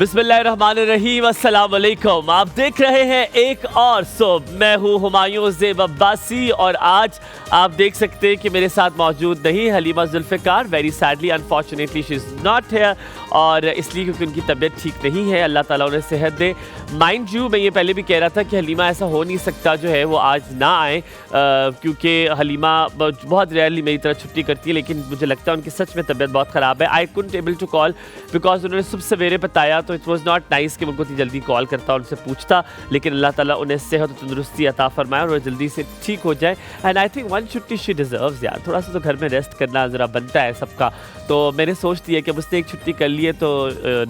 बिस्मिल्लाहिर्रहमानिर्रहीम, अस्सलाम वालेकुम। आप देख रहे हैं एक और सुबह। मैं हूँ हुमायूं ज़ेब अब्बासी और आज आप देख सकते हैं कि मेरे साथ मौजूद नहीं Halima Zulfiqar. Very sadly unfortunately she is not here, और इसलिए क्योंकि उनकी तबीयत ठीक नहीं है। अल्लाह ताला उन्हें सेहत दे। माइंड यू, मैं ये पहले भी कह रहा था कि हलीमा ऐसा हो नहीं सकता जो है वो आज ना आए, क्योंकि हलीमा बहुत रेयरली मेरी तरह छुट्टी करती है, लेकिन मुझे लगता है उनकी सच में तबीयत बहुत ख़राब है। I couldn't able to call because उन्होंने सुबह सवेरे बताया, तो इट वॉज नॉट नाइस कि उनको इतनी जल्दी कॉल करता और उनसे पूछता, लेकिन अल्लाह ताला उन्हें सेहत और तंदुरुस्ती अता फरमाए और वो जल्दी से ठीक हो जाए। एंड आई थिंक वन छुट्टी शी डिजर्व्स यार, थोड़ा सा तो घर में रेस्ट करना ज़रा बनता है सबका। तो मैंने सोच दिया कि अब उसने एक छुट्टी कर ली है तो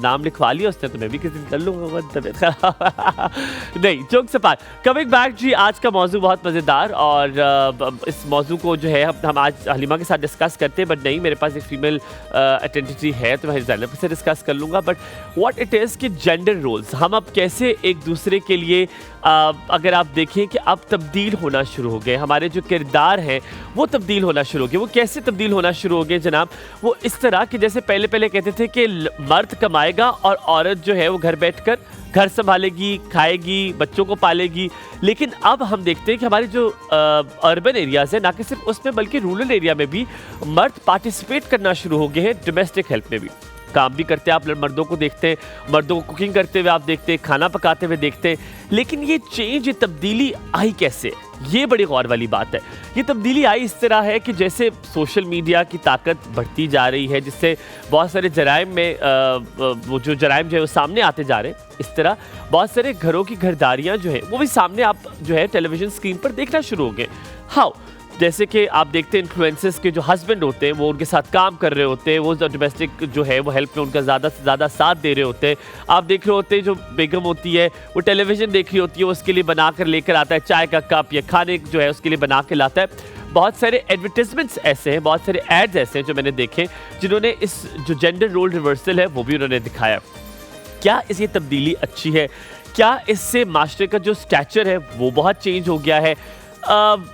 नाम लिखवा लिया उसने, तो मैं भी किस दिन कर लूँगा। तबीयत खराब नहीं, जोक से पार। कमिंग बैक जी, आज का मौजू बहुत मज़ेदार, और इस मौजू को जो है हम आज हलीमा के साथ डिस्कस करते हैं, बट नहीं, मेरे पास एक फीमेल अटेंडिटी है तो मैं ज़ैनब से डिस्कस कर लूँगा। बट व्हाट इट इज़ कि जेंडर रोल्स, हम अब कैसे एक दूसरे के लिए अगर आप देखें कि अब तब्दील होना शुरू हो गए, हमारे जो किरदार हैं वो तब्दील होना शुरू हो गए। वो कैसे तब्दील होना शुरू हो गए जनाब? वो इस तरह कि जैसे पहले कहते थे कि मर्द कमाएगा और औरत जो है वो घर बैठकर घर संभालेगी, खाएगी, बच्चों को पालेगी। लेकिन अब हम देखते हैं कि हमारे जो अर्बन एरियाज़ हैं, ना कि सिर्फ उसमें बल्कि रूरल एरिया में भी मर्द पार्टिसिपेट करना शुरू हो गए हैं, डोमेस्टिक हेल्प में भी काम भी करते हैं। आप मर्दों को देखते हैं, मर्दों को कुकिंग करते हुए आप देखते हैं, खाना पकाते हुए देखते हैं। लेकिन ये चेंज, ये तब्दीली आई कैसे? ये बड़ी गौर वाली बात है। ये तब्दीली आई इस तरह है कि जैसे सोशल मीडिया की ताकत बढ़ती जा रही है, जिससे बहुत सारे जराइम में वो जो जराइम जो है वो सामने आते जा रहे हैं। इस तरह बहुत सारे घरों की घरदारियाँ जो है वो भी सामने आप जो है टेलीविज़न स्क्रीन पर देखना शुरू हो गए। हाउ? जैसे कि आप देखते हैं इन्फ्लुएंसर्स के जो हस्बैंड होते हैं वो उनके साथ काम कर रहे होते हैं, वो डोमेस्टिक जो है वो हेल्प में उनका ज़्यादा से ज़्यादा साथ दे रहे होते हैं। आप देख रहे होते हैं जो बेगम होती है वो टेलीविज़न देख रही होती है, उसके लिए बना कर लेकर आता है चाय का कप या खाने जो है उसके लिए बना के लाता है। बहुत सारे एडवर्टिजमेंट्स ऐसे हैं, बहुत सारे एड्स ऐसे हैं जो मैंने देखे, जिन्होंने इस जो जेंडर रोल रिवर्सल है वो भी उन्होंने दिखाया। क्या इस ये तब्दीली अच्छी है? क्या इससे माशरे का जो स्टैचर है वो बहुत चेंज हो गया है?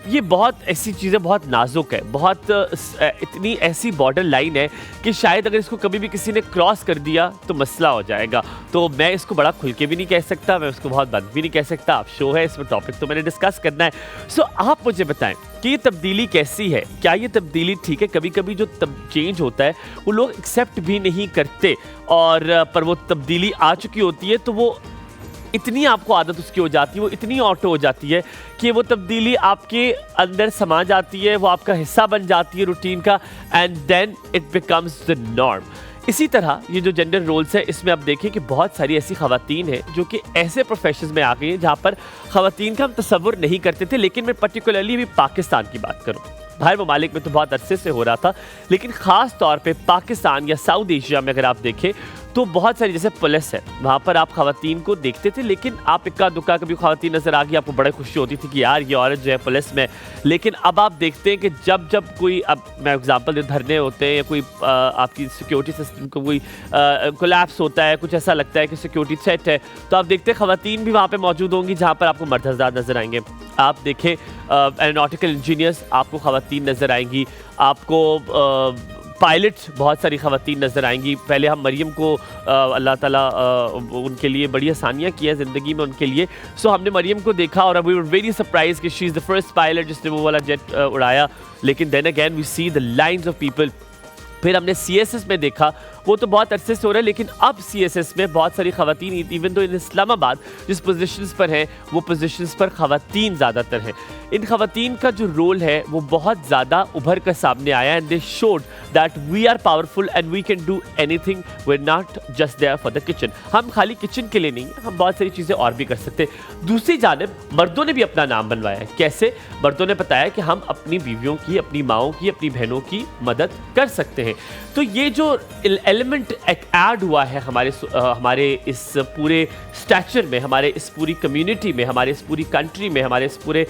ये बहुत ऐसी चीज़ें, बहुत नाजुक है, बहुत इतनी ऐसी बॉर्डर लाइन है कि शायद अगर इसको कभी भी किसी ने क्रॉस कर दिया तो मसला हो जाएगा। तो मैं इसको बड़ा खुल के भी नहीं कह सकता, मैं उसको बहुत बंद भी नहीं कह सकता। आप शो है, इसमें टॉपिक तो मैंने डिस्कस करना है। सो आप मुझे बताएं कि ये तब्दीली कैसी है? क्या ये तब्दीली ठीक है? कभी कभी जो चेंज होता है वो लोग एक्सेप्ट भी नहीं करते, और पर वो तब्दीली आ चुकी होती है तो वो इतनी आपको आदत उसकी हो जाती है, वो इतनी ऑटो हो जाती है कि वो तब्दीली आपके अंदर समा जाती है, वो आपका हिस्सा बन जाती है रूटीन का, and then it becomes the norm. इसी तरह ये जो जेंडर रोल्स है, इसमें आप देखें कि बहुत सारी ऐसी ख़वातीन हैं जो कि ऐसे प्रोफेशंस में आ गई हैं जहाँ पर ख़वातीन का हम तसव्वुर नहीं करते थे। लेकिन मैं पर्टिकुलरली अभी पाकिस्तान की बात करूँ, बाहर ममालिक में तो बहुत अरसे से हो रहा था, लेकिन ख़ास तौर पे पाकिस्तान या साउथ एशिया में अगर आप देखें तो बहुत सारी, जैसे पुलिस है, वहाँ पर आप ख़वातीन को देखते थे, लेकिन आप इक्का दुक्का कभी ख़वातीन नज़र आ गई, आपको बड़ी खुशी होती थी कि यार ये औरत जो है पुलिस में। लेकिन अब आप देखते हैं कि जब जब कोई, अब मैं एग्जांपल दे, धरने होते हैं या कोई आपकी सिक्योरिटी सिस्टम को कोई कोलैप्स होता है, कुछ ऐसा लगता है कि सिक्योरिटी थ्रेट है, तो आप देखते हैं ख़वातीन भी वहाँ पर मौजूद होंगी जहाँ पर आपको मर्द हज़रात नज़र आएंगे। आप देखें एरोनॉटिकल इंजीनियर्स, आपको ख़वातीन नज़र आएंगी। आपको पायलट, बहुत सारी ख़वातीन नज़र आएंगी। पहले हम मरियम को अल्लाह ताला उनके लिए बड़ी आसानियाँ की है ज़िंदगी में उनके लिए। सो हमने मरियम को देखा और वी वर वेरी सरप्राइज कि she is the first pilot जिसने वो वाला जेट उड़ाया। लेकिन then again we see the lines of people. फिर हमने CSS में देखा, वो तो बहुत अरसे से हो रहा है, लेकिन अब CSS में बहुत सारी ख़वातीन, इवन तो इन इस्लामाबाद जिस पोजीशंस पर हैं वो पोजीशंस पर ख़वातीन ज़्यादातर हैं। इन ख़वातीन का जो रोल है वो बहुत ज़्यादा उभर कर सामने आया, and they showed that we are powerful and we can do anything, we are not just there for the kitchen. हम खाली किचन के लिए नहीं, हम बहुत सारी चीज़ें और भी कर सकते हैं। दूसरी जानिब मर्दों ने भी अपना नाम बनवाया है। कैसे? मर्दों ने बताया कि हम अपनी बीवियों की, अपनी माओं की, अपनी बहनों की मदद कर सकते हैं। तो ये जो एलिमेंट ऐड हुआ है हमारे इस पूरे स्टैचर में, हमारे इस पूरी कम्युनिटी में, हमारे इस पूरी कंट्री में, हमारे इस पूरे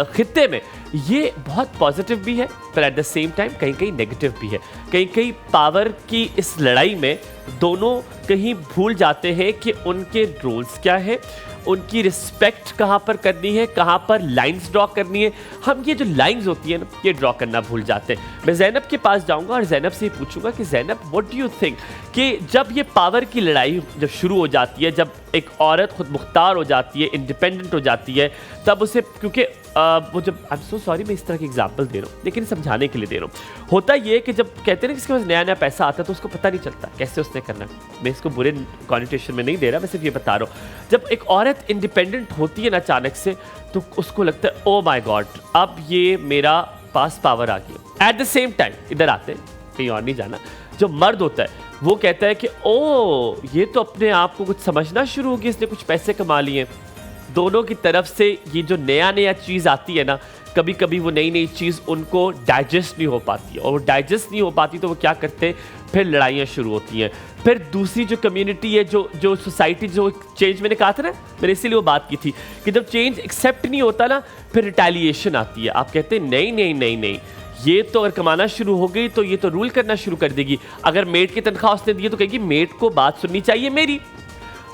खित्ते में, ये बहुत पॉजिटिव भी है पर एट द सेम टाइम कहीं कहीं नेगेटिव भी है। कहीं कहीं पावर की इस लड़ाई में दोनों कहीं भूल जाते हैं कि उनके रोल्स क्या है, उनकी रिस्पेक्ट कहाँ पर करनी है, कहाँ पर लाइंस ड्रॉ करनी है। हम ये जो लाइंस होती है ना, ये ड्रॉ करना भूल जाते हैं। मैं ज़ैनब के पास जाऊँगा और ज़ैनब से पूछूंगा कि Zainab what do you think कि जब ये पावर की लड़ाई जब शुरू हो जाती है, जब एक औरत खुद मुख्तार हो जाती है, इंडिपेंडेंट हो जाती है, तब उसे क्योंकि वो जब आई एम सो सॉरी मैं इस तरह की एग्जांपल दे रहा हूँ लेकिन समझाने के लिए दे रहा हूँ। होता ये कि जब कहते हैं ना किसके पास नया नया पैसा आता है तो उसको पता नहीं चलता कैसे उसने करना है। मैं इसको बुरे कॉन्टेशन में नहीं दे रहा, मैं सिर्फ ये बता रहा हूँ। जब एक औरत इंडिपेंडेंट होती है ना अचानक से, तो उसको लगता है ओ माई गॉड अब ये मेरा पास पावर आ गया। एट द सेम टाइम इधर आते हैं, कहीं और नहीं जाना, जो मर्द होता है वो कहता है कि ओ ये तो अपने आप को कुछ समझना शुरू हो गया, इसने कुछ पैसे कमा लिए। दोनों की तरफ से ये जो नया नया चीज़ आती है ना, कभी कभी वो नई नई चीज़ उनको डाइजेस्ट नहीं हो पाती है, और वो डाइजेस्ट नहीं हो पाती तो वो क्या करते हैं, फिर लड़ाइयाँ शुरू होती हैं। फिर दूसरी जो कम्युनिटी है, जो सोसाइटी, जो चेंज मैंने कहा था ना, मैंने इसीलिए वो बात की थी कि जब चेंज एक्सेप्ट नहीं होता ना, फिर रिटेलिएशन आती है। आप कहते हैं नहीं नहीं नहीं नहीं, ये तो अगर कमाना शुरू हो गई तो ये तो रूल करना शुरू कर देगी। अगर मेड की तनख्वाह उसने दी तो कहेगी मेड को बात सुननी चाहिए मेरी।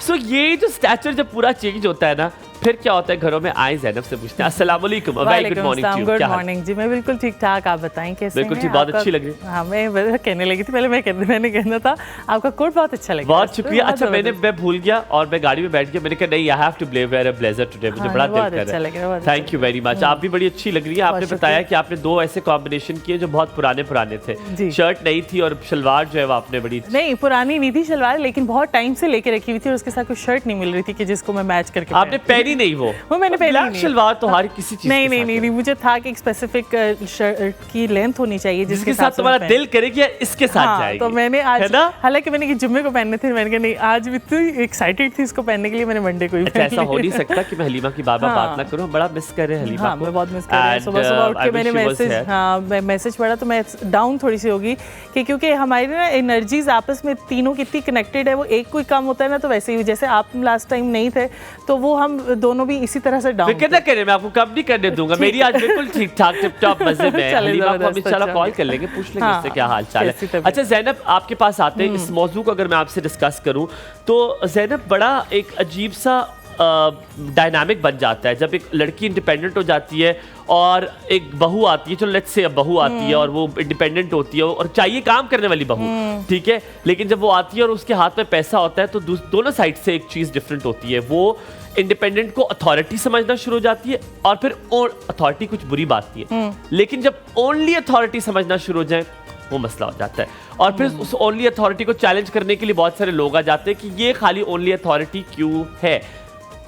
सो ये जो स्टैचर जब पूरा चेंज होता है ना, फिर क्या होता है, घरों में आए ज़ैनब से पूछते हैं अस्सलाम वालेकुम, very good morning to you. Good morning ji, मैं बिल्कुल ठीक ठाक, आप बताएं कैसे हैं? बिल्कुल ठीक, बहुत अच्छी लग रही है। हाँ, मैं कहने लगी थी, पहले मैंने कहना था, आपका कोट बहुत अच्छा लगा। बहुत शुक्रिया। अच्छा मैं भूल गया और मैं गाड़ी में बैठ गया, मैंने कहा नहीं I have to wear a blazer today, मुझे बड़ा दिल कर रहा है। थैंक यू वेरी मच, आप भी बड़ी अच्छी लग रही है। आपने बताया कि आपने दो ऐसे कॉम्बिनेशन किए जो बहुत पुराने थे, शर्ट नहीं थी और शलवार जो है वो आपने बड़ी नहीं पुरानी नहीं थी शलवार, लेकिन बहुत टाइम से लेके रखी हुई थी और उसके साथ कोई शर्ट नहीं मिल रही थी कि जिसको मैं मैच करके आपने पहनी नहीं। वो मैंने पहनी शलवार तो हर किसी चीज नहीं, मुझे था कि एक स्पेसिफिक शर्ट की लेंथ होनी चाहिए जिसके साथ तुम्हारा दिल करे कि इसके साथ जाएगी। तो मैंने आज, हालांकि मैंने कि जुम्मे को पहनने थे, मैंने कहा नहीं आज भी इतनी एक्साइटेड थी इसको पहनने के लिए, मैंने मंडे को ही अच्छा, ऐसा हो नहीं सकता कि मैं हलीमा की बात ना करूं, बड़ा मिस कर रहे हैं हलीमा को। मैं बहुत मिस कर रही हूं। सुबह उठ के मैंने मैसेज पढ़ा तो मैं डाउन थोड़ी सी होगी कि क्योंकि हमारी ना एनर्जीज आपस में तीनों कितनी कनेक्टेड है, वो एक कोई कम होता है ना तो वैसे ही जैसे आप लास्ट टाइम नहीं थे तो वो हम दोनों भी इसी तरह से डाउन मैं आपको कब नहीं करने दूंगा। मेरी आज बिल्कुल ठीक ठाक टिप टॉप मजे में है। हलीमा को हम इंशाल्लाह कॉल कर लेंगे, पूछ लेंगे इससे क्या हाल चाल है। अच्छा ज़ैनब, आपके पास आते हैं, इस मौजू को अगर मैं आपसे डिस्कस करूं तो ज़ैनब बड़ा एक अजीब सा डायनामिक बन जाता है जब एक लड़की इंडिपेंडेंट हो जाती है और एक बहू आती है। चलो लेट्स से अब बहू आती है और वो इंडिपेंडेंट होती है और चाहिए काम करने वाली बहू, ठीक है, लेकिन जब वो आती है और उसके हाथ में पैसा होता है तो दोनों साइड से एक चीज़ डिफरेंट होती है। वो इंडिपेंडेंट को अथॉरिटी समझना शुरू हो जाती है और फिर अथॉरिटी कुछ बुरी बात नहीं है, लेकिन जब ओनली अथॉरिटी समझना शुरू हो जाए वो मसला हो जाता है। और फिर उस ओनली अथॉरिटी को चैलेंज करने के लिए बहुत सारे लोग आ जाते हैं कि ये खाली ओनली अथॉरिटी क्यों है।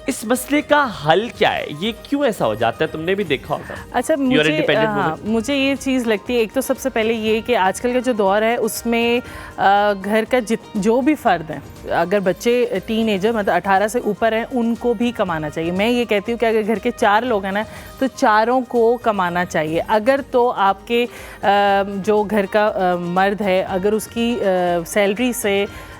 इस मसले का हल क्या है, ये क्यों ऐसा हो जाता है, तुमने भी देखा होगा। अच्छा, मुझे ये चीज़ लगती है, एक तो सबसे पहले ये कि आजकल का जो दौर है उसमें घर का जो भी फ़र्द है, अगर बच्चे टीनेजर मतलब 18 से ऊपर हैं उनको भी कमाना चाहिए। मैं ये कहती हूँ कि अगर घर के 4 लोग हैं ना तो चारों को कमाना चाहिए। अगर तो आपके जो घर का मर्द है अगर उसकी सैलरी से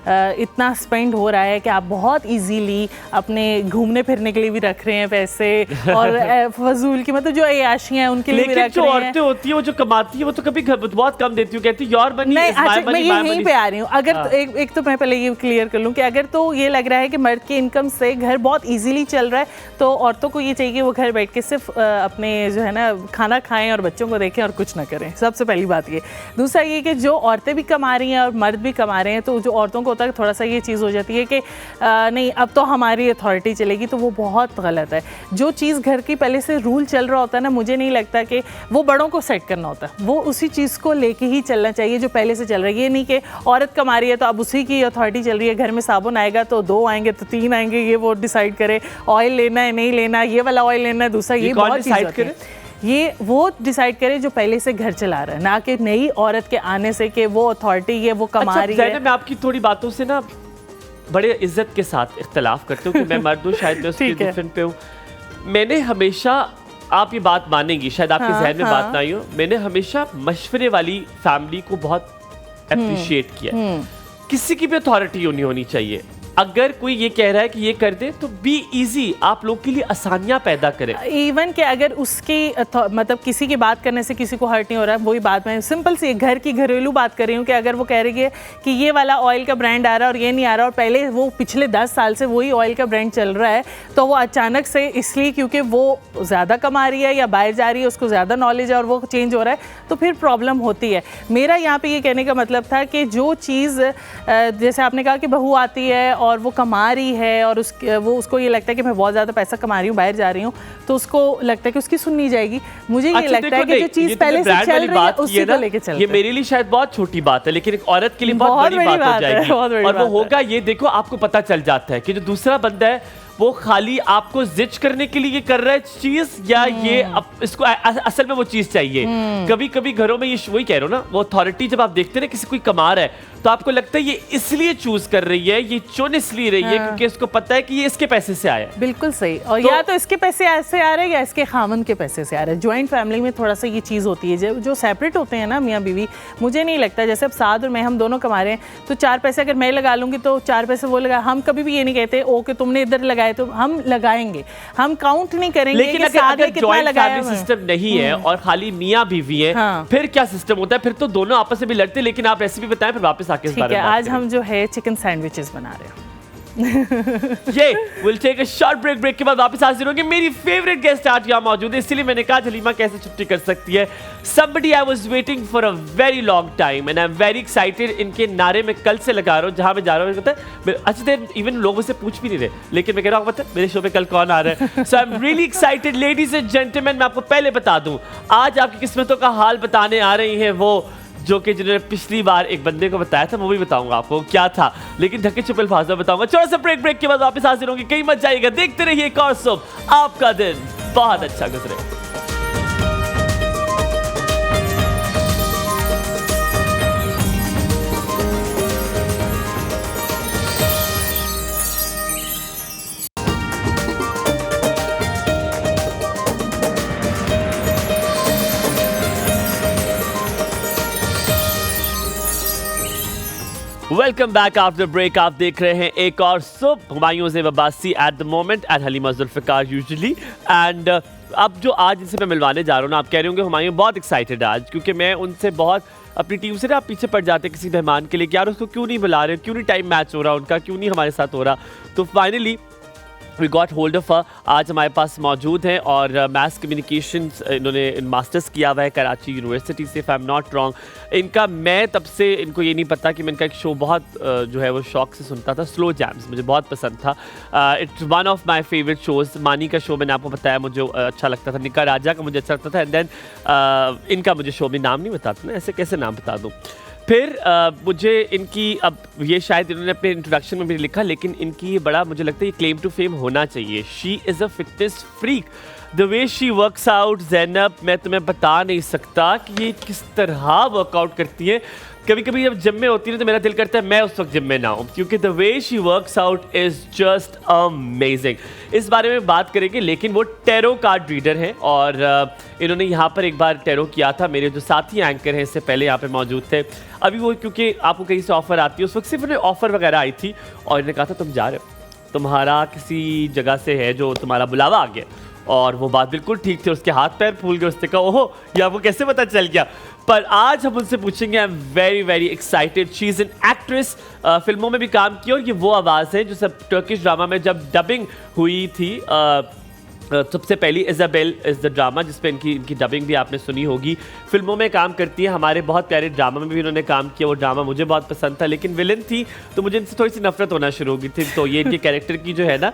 इतना स्पेंड हो रहा है कि आप बहुत इजीली अपने घूमने फिरने के लिए भी रख रहे हैं पैसे और फजूल की मतलब जो अय्याशियां हैं उनके लिए भी रख रहे हैं। जो औरतें होती है वो जो कमाती है वो तो कभी बहुत कम देती है, कहती है your money is my money. मैं यहीं पे आ रही हूँ। अगर तो एक तो मैं पहले ये क्लियर कर लूँ कि अगर तो ये लग रहा है कि मर्द की इनकम से घर बहुत इजीली चल रहा है तो औरतों को ये चाहिए कि वो घर बैठ के सिर्फ अपने जो है ना खाना खाएं और बच्चों को देखें और कुछ ना करें। सबसे पहली बात ये। दूसरा ये कि जो औरतें भी कमा रही हैं और मर्द भी कमा रहे हैं तो जो औरतों को होता है थोड़ा सा ये चीज़ हो जाती है कि नहीं अब तो हमारी अथॉरिटी चलेगी, तो वो बहुत गलत है। जो चीज़ घर की पहले से रूल चल रहा होता है ना, मुझे नहीं लगता कि वो बड़ों को सेट करना होता है, वो उसी चीज़ को लेके ही चलना चाहिए जो पहले से चल रहा है। ये नहीं कि औरत कमा रही है तो अब उसी की अथॉरिटी चल रही है, घर में साबुन आएगा तो 2 आएंगे तो 3 आएंगे, ये वो डिसाइड करे, ऑयल लेना है नहीं लेना, ये वाला ऑयल लेना है दूसरा, ये बहुत डिसाइड करे, ये वो डिसाइड करे जो पहले से घर चला रहा है, ना कि नई औरत के आने से कि वो अथॉरिटी है वो कमा रही है। मैं आपकी थोड़ी बातों से ना बड़े इज्जत के साथ इख्तलाफ करते हूँ कि मैं मर्द हूँ, शायद मैं उसके डिफरेंट पे हूँ। मैंने हमेशा, आप ये बात मानेंगी, शायद आपके जहन में बात ना आई हो, मैंने हमेशा मशवरे वाली फैमिली को बहुत अप्रिशिएट किया। किसी की भी अथॉरिटी नहीं होनी चाहिए, अगर कोई ये कह रहा है कि ये कर दे तो बी इजी, आप लोग के लिए आसानियां पैदा करें। इवन कि अगर उसकी मतलब किसी की बात करने से किसी को हर्ट नहीं हो रहा है, वही बात मैं सिंपल सी घर की घरेलू बात कर रही हूँ कि अगर वो कह रही है कि ये वाला ऑयल का ब्रांड आ रहा है और ये नहीं आ रहा, और पहले वो पिछले 10 साल से वही ऑयल का ब्रांड चल रहा है, तो वो अचानक से इसलिए क्योंकि वो ज़्यादा कमा रही है या बाहर जा रही है, उसको ज़्यादा नॉलेज है और वो चेंज हो रहा है, तो फिर प्रॉब्लम होती है। मेरा यहाँ पे ये कहने का मतलब था कि जो चीज़ जैसे आपने कहा कि बहू आती है और वो कमा रही है और उसको ये लगता है कि मैं बहुत ज़्यादा पैसा कमा रही हूँ, बाहर जा रही हूँ, तो उसको लगता है कि उसकी सुननी जाएगी। मुझे ये लगता है कि जो चीज़ पहले से चल रही है उसी को लेके चलते हैं। ये मेरे लिए शायद बहुत छोटी बात है, लेकिन एक औरत के लिए बहुत बड़ी बात हो जाएगी। और वो होगा ये, देखो आपको पता चल जाता है कि जो दूसरा बंदा है वो खाली आपको जिच करने के लिए कर रहा है चीज, या ये इसको असल में वो चीज चाहिए। कभी कभी घरों में ये वही कह रहे हो ना, वो अथॉरिटी जब आप देखते हैं ना किसी कोई कमा रहा है तो आपको लगता है ये इसलिए चूज कर रही है, ये चुन इसलिए रही है क्योंकि इसको पता है कि ये इसके पैसे से आया है। बिल्कुल सही। और या तो इसके पैसे ऐसे आ रहे हैं या इसके खामन के पैसे से आ रहे हैं। ज्वाइंट फैमिली में थोड़ा सा ये चीज़ होती है, जो सेपरेट होते हैं ना मियाँ बीवी, मुझे नहीं लगता, जैसे अब साद और मैं हम दोनों कमा रहे हैं तो 4 पैसे अगर मैं लगा लूँगी तो 4 पैसे वो लगा, हम कभी भी ये नहीं कहते ओ कि तुमने इधर लगाए, तो हम लगाएंगे, हम काउंट नहीं करेंगे। लेकिन अगर जॉइंट फैमिली सिस्टम नहीं है और खाली मियाँ बीवी है, फिर क्या सिस्टम होता है? फिर तो दोनों आपस में भी लड़ते। लेकिन आप रेसिपी बताएं, फिर वापस आके इस बारे में आज हम जो है चिकन सैंडविचेस बना रहे हैं। ये will take a short break के बाद वापस हाजिर होंगे। मेरी फेवरेट गेस्ट आज यहाँ मौजूद है, इसलिए मैंने कहा हलीमा कैसे छुट्टी कर सकती है। Somebody I was waiting for a very long time and I'm very excited। इनके नारे में कल से लगा रहा हूँ, जहाँ मैं जा रहा हूँ पता है, अच्छी देर इवन लोगों से पूछ भी नहीं रहे, लेकिन मैं कह रहा हूँ पता है मेरे शो पे कल कौन आ रहा है। So I'm really excited ladies and gentlemen। मैं आपको पहले बता दूँ, आज आपकी किस्मतों का हाल बताने आ रही है वो जो कि जिन्होंने पिछली बार एक बंदे को बताया था, वो भी बताऊंगा आपको क्या था, लेकिन ढके छुपे अल्फाज में बताऊंगा। छोटा सा ब्रेक के बाद वापस हाजिर होंगे, कहीं मत जाइएगा, देखते रहिए एक और सोप, आपका दिन बहुत अच्छा गुजरे। Welcome back after break. आप देख रहे हैं एक और सुब, Humayun Zeb Abbasi at the moment and Halima Zulfiqar usually. And अब जो आज जिनसे मैं मिलवाने जा रहा हूँ ना, आप कह रहे होंगे हुमायूं बहुत एक्साइटेड आज, क्योंकि मैं उनसे बहुत अपनी टीम से ना आप पीछे पड़ जाते किसी मेहमान के लिए कि यार उसको क्यों नहीं बुला रहे, क्यों नहीं टाइम मैच हो रहा उनका, क्यों नहीं हमारे साथ हो रहा। तो finally we got hold of her, आज हमारे पास मौजूद हैं और मैस कम्युनिकेशंस इन्होंने मास्टर्स किया हुआ है कराची यूनिवर्सिटी से, if I am not wrong. इनका मैं तब से इनको ये नहीं पता कि मैं इनका एक शो बहुत जो है वो शौक से सुनता था, स्लो जैम्स, मुझे बहुत पसंद था। It's one of my favourite shows. मानी का शो मैंने आपको बताया मुझे अच्छा लगता था, निका राजा का मुझे अच्छा लगता था, एंड देन इनका मुझे शो में नाम नहीं बताता ना, ऐसे कैसे नाम बता दूँ। फिर मुझे इनकी, अब ये शायद इन्होंने अपने इंट्रोडक्शन में भी लिखा, लेकिन इनकी ये बड़ा मुझे लगता है ये क्लेम टू फेम होना चाहिए। She is a fitness freak, the way she works out. Zainab, मैं तुम्हें बता नहीं सकता कि ये किस तरह वर्कआउट करती है। कभी कभी जब जिम में होती है तो मेरा दिल करता है मैं उस वक्त जिम में ना हूँ, क्योंकि the way she works out is just amazing. इस बारे में बात करेंगे, लेकिन वो टैरो कार्ड रीडर हैं और इन्होंने यहाँ पर एक बार टैरो किया था। मेरे जो साथी एंकर हैं इससे पहले यहाँ पे मौजूद थे। अभी वो क्योंकि आपको कहीं से ऑफ़र आती है, उस वक्त सिर्फ उन्हें ऑफ़र वगैरह आई थी और इन्होंने कहा था तुम जा रहे हो, तुम्हारा किसी जगह से है जो तुम्हारा बुलावा आ गया। और वो बात बिल्कुल ठीक थी, उसके हाथ पैर फूल गए। उसने कहा ओहो, ये आपको कैसे पता चल गया? पर आज हम उनसे पूछेंगे। I am very very excited. She is an actress, फिल्मों में भी काम की, और ये वो आवाज़ है जो सब टर्किश ड्रामा में जब डबिंग हुई थी, सबसे पहली इज़ाबेल इज़ द ड्रामा, जिसपे इनकी डबिंग भी आपने सुनी होगी। फिल्मों में काम करती है, हमारे बहुत प्यारे ड्रामा में भी इन्होंने काम किया। वो ड्रामा मुझे बहुत पसंद था, लेकिन विलन थी तो मुझे इनसे थोड़ी सी नफरत होना शुरू हो गई थी। तो ये इनके कैरेक्टर की जो है ना,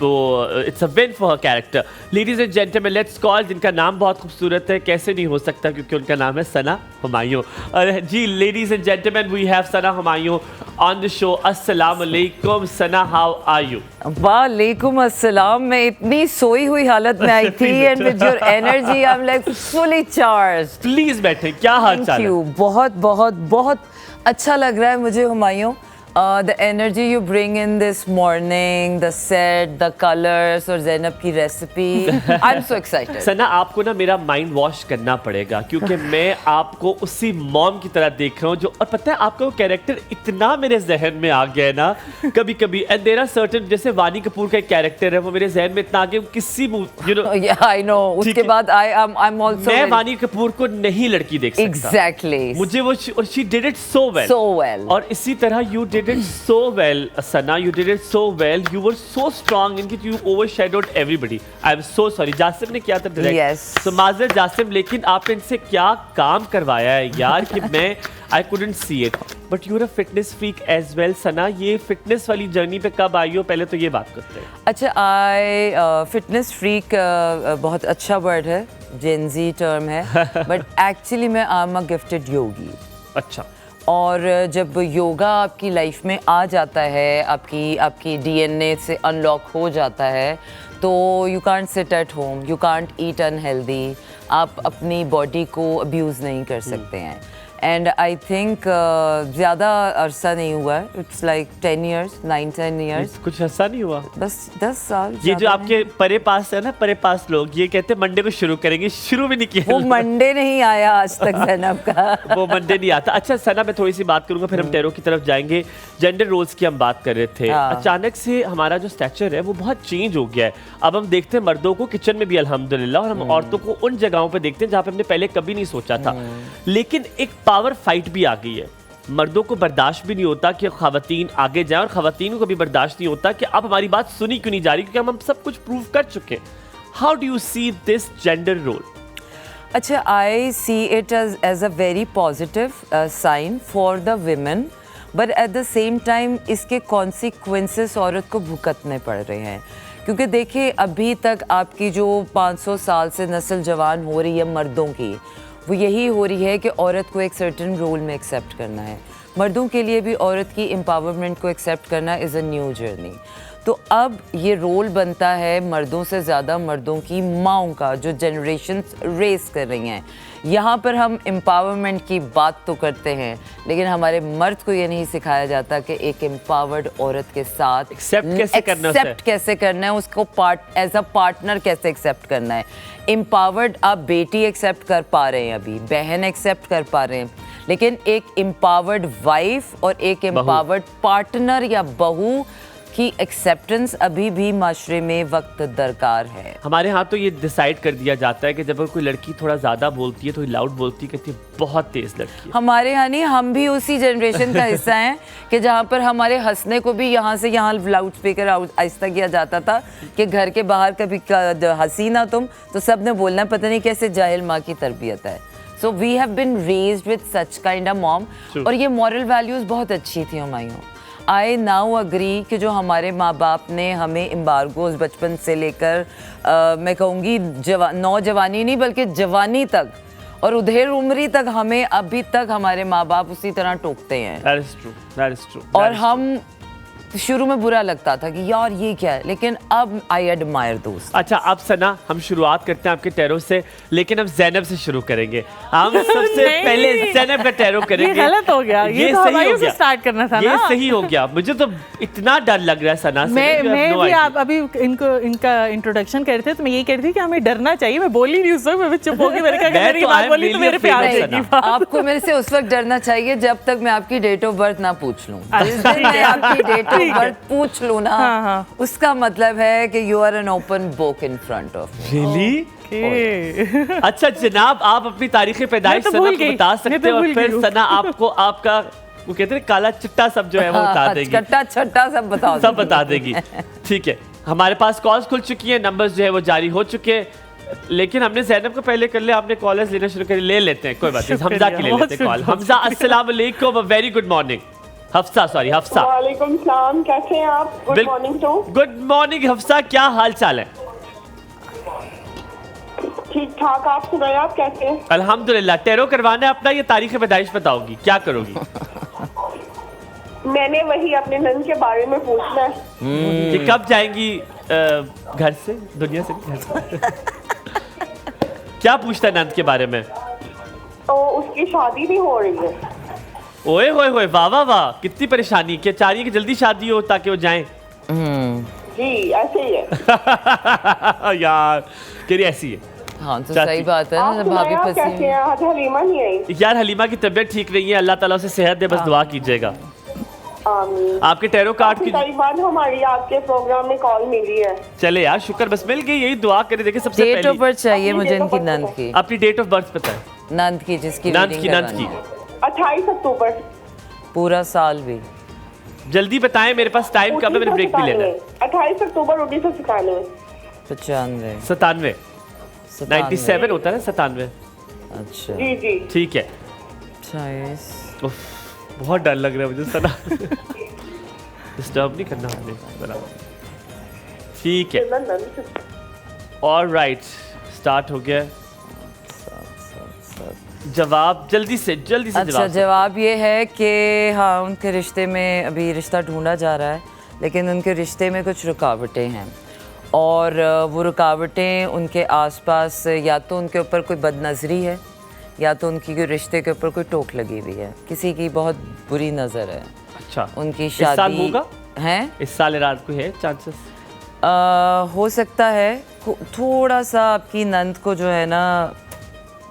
वो it's a win for her character. Ladies and gentleman, let's call, जिनका नाम बहुत खूबसूरत है, कैसे नहीं हो सकता, क्योंकि उनका नाम है सना हुमायूं। और जी ladies and gentlemen, we have Sana Humayun on the show. अस्सलाम वालेकुम सना, हाउ आर यू? वालेकुम अस्सलाम। मैं इतनी सोई हुई हालत में आई थी, and with your energy I am like fully charged. Please बैठे, क्या हाल चाल है? बहुत बहुत बहुत अच्छा लग रहा है मुझे Humayun. The energy you bring in this morning, the set, the colors और ज़ैनब की recipe, I'm so excited. सना आपको ना मेरा माइंड वॉश करना पड़ेगा क्योंकि मैं आपको उसी मॉम की तरह देख रहा हूँ जो, और पता है आपका वो कैरेक्टर इतना मेरे जहन में आ गया है ना कभी कभी, एंड देयर आर सर्टेन, जैसे वानी कपूर का एक कैरेक्टर है वो मेरे जहन में इतना आ गया किसी you know Yeah, I know. उसके बाद I'm also मैं वानी कपूर को नहीं लड़की देख सकता exactly मुझे वो और she did it so well. so well. और इसी तरह you did it so well, Sana. You did it so well. You were so strong in it. You overshadowed everybody. I'm so sorry. Jasim ने किया था direct. Yes. So माज़र Jasim, लेकिन आपने इनसे क्या काम करवाया है यार कि मैं I couldn't see it. But you're a fitness freak as well, Sana. ये fitness वाली जर्नी पे कब आई हो, पहले तो ये बात करते हैं. अच्छा, फिटनेस फ्रीक बहुत अच्छा वर्ड है, जेनजी टर्म है, बट एक्चुअली मैं आई एम अ गिफ्टेड योगी. अच्छा. और जब योगा आपकी लाइफ में आ जाता है, आपकी डीएनए से अनलॉक हो जाता है, तो you can't sit at home, you can't eat unhealthy, आप अपनी बॉडी को अब्यूज़ नहीं कर सकते हैं. एंड आई थिंक ज़्यादा अरसा नहीं हुआ है, इट्स लाइक 10 years, 9-10 years. कुछ ऐसा नहीं हुआ. बस 10 साल. ये जो आपके परे पास है ना, परे पास लोग ये कहते हैं मंडे को शुरू करेंगे, शुरू भी नहीं किया. वो मंडे नहीं आया आज तक ज़ैनब का. वो मंडे नहीं आता. अच्छा सना, मैं थोड़ी सी बात करूंगा फिर हम टेरो की तरफ जाएंगे. जेंडर रोल्स की हम बात कर रहे थे. अचानक से हमारा जो स्टैचर है वो बहुत चेंज हो गया है. अब हम देखते हैं मर्दों को किचन में भी अल्हम्दुलिल्लाह, और हम औरतों को उन जगहों पे देखते हैं जहाँ पे हमने पहले कभी नहीं सोचा था. लेकिन एक पावर फाइट भी आ गई है. मर्दों को बर्दाश्त भी नहीं होता कि ख़वातीन आगे जाएं, और ख़वातीन को भी बर्दाश्त नहीं होता कि अब हमारी बात सुनी क्यों नहीं जा रही, क्योंकि हम सब कुछ प्रूव कर चुके हैं. How do you see this gender role? अच्छा, I see it as a very positive sign for the women, but at the same time इसके कॉन्सिक्वेंसेस औरत को भुगतने पड़ रहे हैं. क्योंकि देखिए, अभी तक आपकी जो 500 साल से नस्ल जवान हो रही है मर्दों की, वो यही हो रही है कि औरत को एक सर्टेन रोल में एक्सेप्ट करना है. मर्दों के लिए भी औरत की एम्पावरमेंट को एक्सेप्ट करना इज़ अ न्यू जर्नी. तो अब ये रोल बनता है मर्दों से ज़्यादा मर्दों की माँओं का, जो जनरेशन्स रेस कर रही हैं. यहाँ पर हम एम्पावरमेंट की बात तो करते हैं, लेकिन हमारे मर्द को ये नहीं सिखाया जाता कि एक एम्पावर्ड औरत के साथ एक्सेप्ट कैसे करना है, उसको एज अ पार्टनर कैसे एक्सेप्ट करना है. एम्पावर्ड आप बेटी एक्सेप्ट कर पा रहे हैं, अभी बहन एक्सेप्ट कर पा रहे हैं, लेकिन एक एम्पावर्ड वाइफ और एक एम्पावर्ड पार्टनर या बहू की एक्सेप्टेंस अभी भी माशरे में वक्त दरकार है. हमारे यहाँ तो ये डिसाइड कर दिया जाता है कि जब कोई लड़की थोड़ा ज़्यादा बोलती है, थोड़ी लाउड बोलती है, कहती है बहुत तेज़ लड़की है. हमारे यहाँ नहीं, हम भी उसी जनरेशन का हिस्सा हैं कि जहाँ पर हमारे हंसने को भी यहाँ से यहाँ लाउड स्पीकर आहिस्ता किया जाता था कि घर के बाहर कभी हंसी ना तुम तो सब ने बोलना पता नहीं कैसे जाहिल माँ की तरबियत है. So we have been raised with such kind of mom, और ये मॉरल वैल्यूज़ बहुत अच्छी थी हुमायूं. आई नाउ अग्री कि जो हमारे माँ बाप ने हमें एम्बार्गोज बचपन से लेकर मैं कहूँगी नौजवानी नहीं बल्कि जवानी तक और उधेड़ उम्री तक हमें अभी तक हमारे माँ बाप उसी तरह टोकते हैं. That is true. और हम शुरू में बुरा लगता था कि यार ये क्या है, लेकिन अब आई एडमायर दोस्त. अच्छा, अब सना हम शुरुआत करते हैं आपके टैरो से, लेकिन हम ज़ैनब से शुरू करेंगे. हम सबसे पहले ज़ैनब का टैरो करेंगे. ये गलत हो गया, ये तो हमारे से स्टार्ट करना था ना. ये सही हो गया. मुझे तो इतना डर लग रहा है सना से. मैं भी आप अभी इनका इंट्रोडक्शन कर रहे थे तो मैं यही कह रही थी कि हमें डरना चाहिए. मैं बोली नहीं उस वक्त, मैं चुप हो गई. मैंने कहा मेरी बात बोली तो मेरे पे आ जाएगी. आपको मेरे से उस वक्त डरना चाहिए जब तक मैं आपकी डेट ऑफ बर्थ ना पूछ लूं. जिस दिन मैं आपकी डेट ऑफ बर्थ पूछ लूं ना, उसका मतलब है कि you are an open book in front of me. Really? अच्छा जनाब, आप अपनी तारीख पैदाइश सना को बता सकते हैं, और फिर सना आपको आपका वो कहते हैं काला चिट्टा सब जो है वो बता देगी. कट्टा छट्टा सब बता देगी. ठीक है, हमारे पास कॉल्स खुल चुकी हैं, नंबर्स जो है वो जारी हो चुके हैं, लेकिन हमने ज़ैनब को पहले कर लिया, आपने कॉलर्स लेना शुरू कर, ले लेते हैं, कोई बात नहीं. हमजा की ले लेते हैं कॉल. हमजा, अस्सलाम वालेकुम, वेरी गुड मॉर्निंग. हफ्सा, वालेकुम सलाम, कैसे हैं आप? Good morning. तो गुड मॉर्निंग हफ्सा, क्या हाल चाल है? ठीक ठाक, आप सुनाए, आप कैसे हैं? अल्हम्दुलिल्लाह. टैरो करवाना है अपना, ये तारीख पैदाइश बताओगी, क्या करोगी? मैंने वही अपने नन के बारे में पूछना है कि कब जाएंगी घर से, दुनिया से, घर से. क्या पूछता है नंद के बारे में? तो उसकी शादी भी हो रही है. ओए होए होए, वाह वाह वाह, कितनी परेशानी। क्या चाह रही है कि जल्दी शादी हो ताकि वो जाएं? जी ऐसे ही है। यार कह रही ऐसी है। हाँ तो चाची। सही बात है ना, आप जब सुनाएं, भाभी आप फंसी कैसे हुई। हैं? आज हलीमा नहीं आई। यार हलीमा की तबीयत ठीक नहीं है, अल्लाह ताला उसे सेहत दे, बस दुआ कीजिएगा। आमीन। आपके टैरो कार्ड की कई बार हमारी आपके प्रोग्राम में कॉल मिली है। चले यार, शुक्र बस मिल गई, यही दुआ करे। देखिए सबसे डेट ऑफ पहले बर्थ चाहिए अपनी मुझे date of इनकी birth नंद बताओ। की, अपनी डेट ऑफ बर्थ पता है? नंद की जिसकी नंद reading की, नंद करवानी की। है। 28 अक्टूबर। पूरा साल भी। जल्दी बताएं, मेरे पास टाइम कम है, मैंने ब्रेक भी लेना है। 28 अक्टूबर 1997। 95 97 97 होता है ना, 97। अच्छा जी जी। ठीक है। 28 उफ, बहुत डर लग रहा है मुझे सना। डिस्टर्ब नहीं करना हमने, बराबर। ठीक है, ऑलराइट, स्टार्ट हो गया। जवाब जल्दी से अच्छा जवाब। जवाब ये है कि हाँ उनके रिश्ते में अभी रिश्ता ढूंढा जा रहा है, लेकिन उनके रिश्ते में कुछ रुकावटें हैं और वो रुकावटें उनके आसपास या तो उनके ऊपर कोई बदनज़री है या तो उनकी कोई रिश्ते के ऊपर कोई टोक लगी हुई है, किसी की बहुत बुरी नज़र है। अच्छा, उनकी इस साल शादी होगा? है, इस साल रात को है चांसेस? हो सकता है। थोड़ा सा आपकी नंद को जो है ना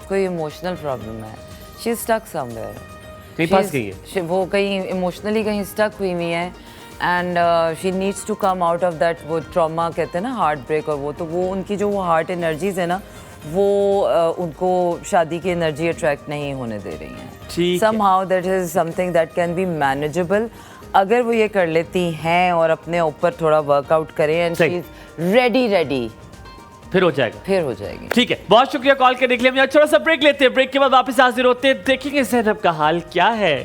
कोई इमोशनल प्रॉब्लम है, शी स्टक समवेयर, कहीं फंस गई है। वो कहीं इमोशनली कहीं स्टक हुई हुई है and she needs to come out of that, वो ट्रॉमा कहते हैं ना, हार्ट ब्रेक, और वो तो वो उनकी जो वो हार्ट एनर्जीज है ना वो उनको शादी की एनर्जी अट्रैक्ट नहीं होने दे रही हैं। ठीक है। somehow that is something that can be manageable अगर वो ये कर लेती हैं और अपने ऊपर थोड़ा वर्कआउट करें एंड शी सही। इज रेडी फिर हो जाएगा। फिर हो जाएगी। ठीक है, बहुत शुक्रिया कॉल करने के लिए। हम यहाँ छोटा सा ब्रेक लेते हैं, ब्रेक के बाद वापस हाजिर होते हैं, देखेंगे ज़ैनब का हाल क्या है।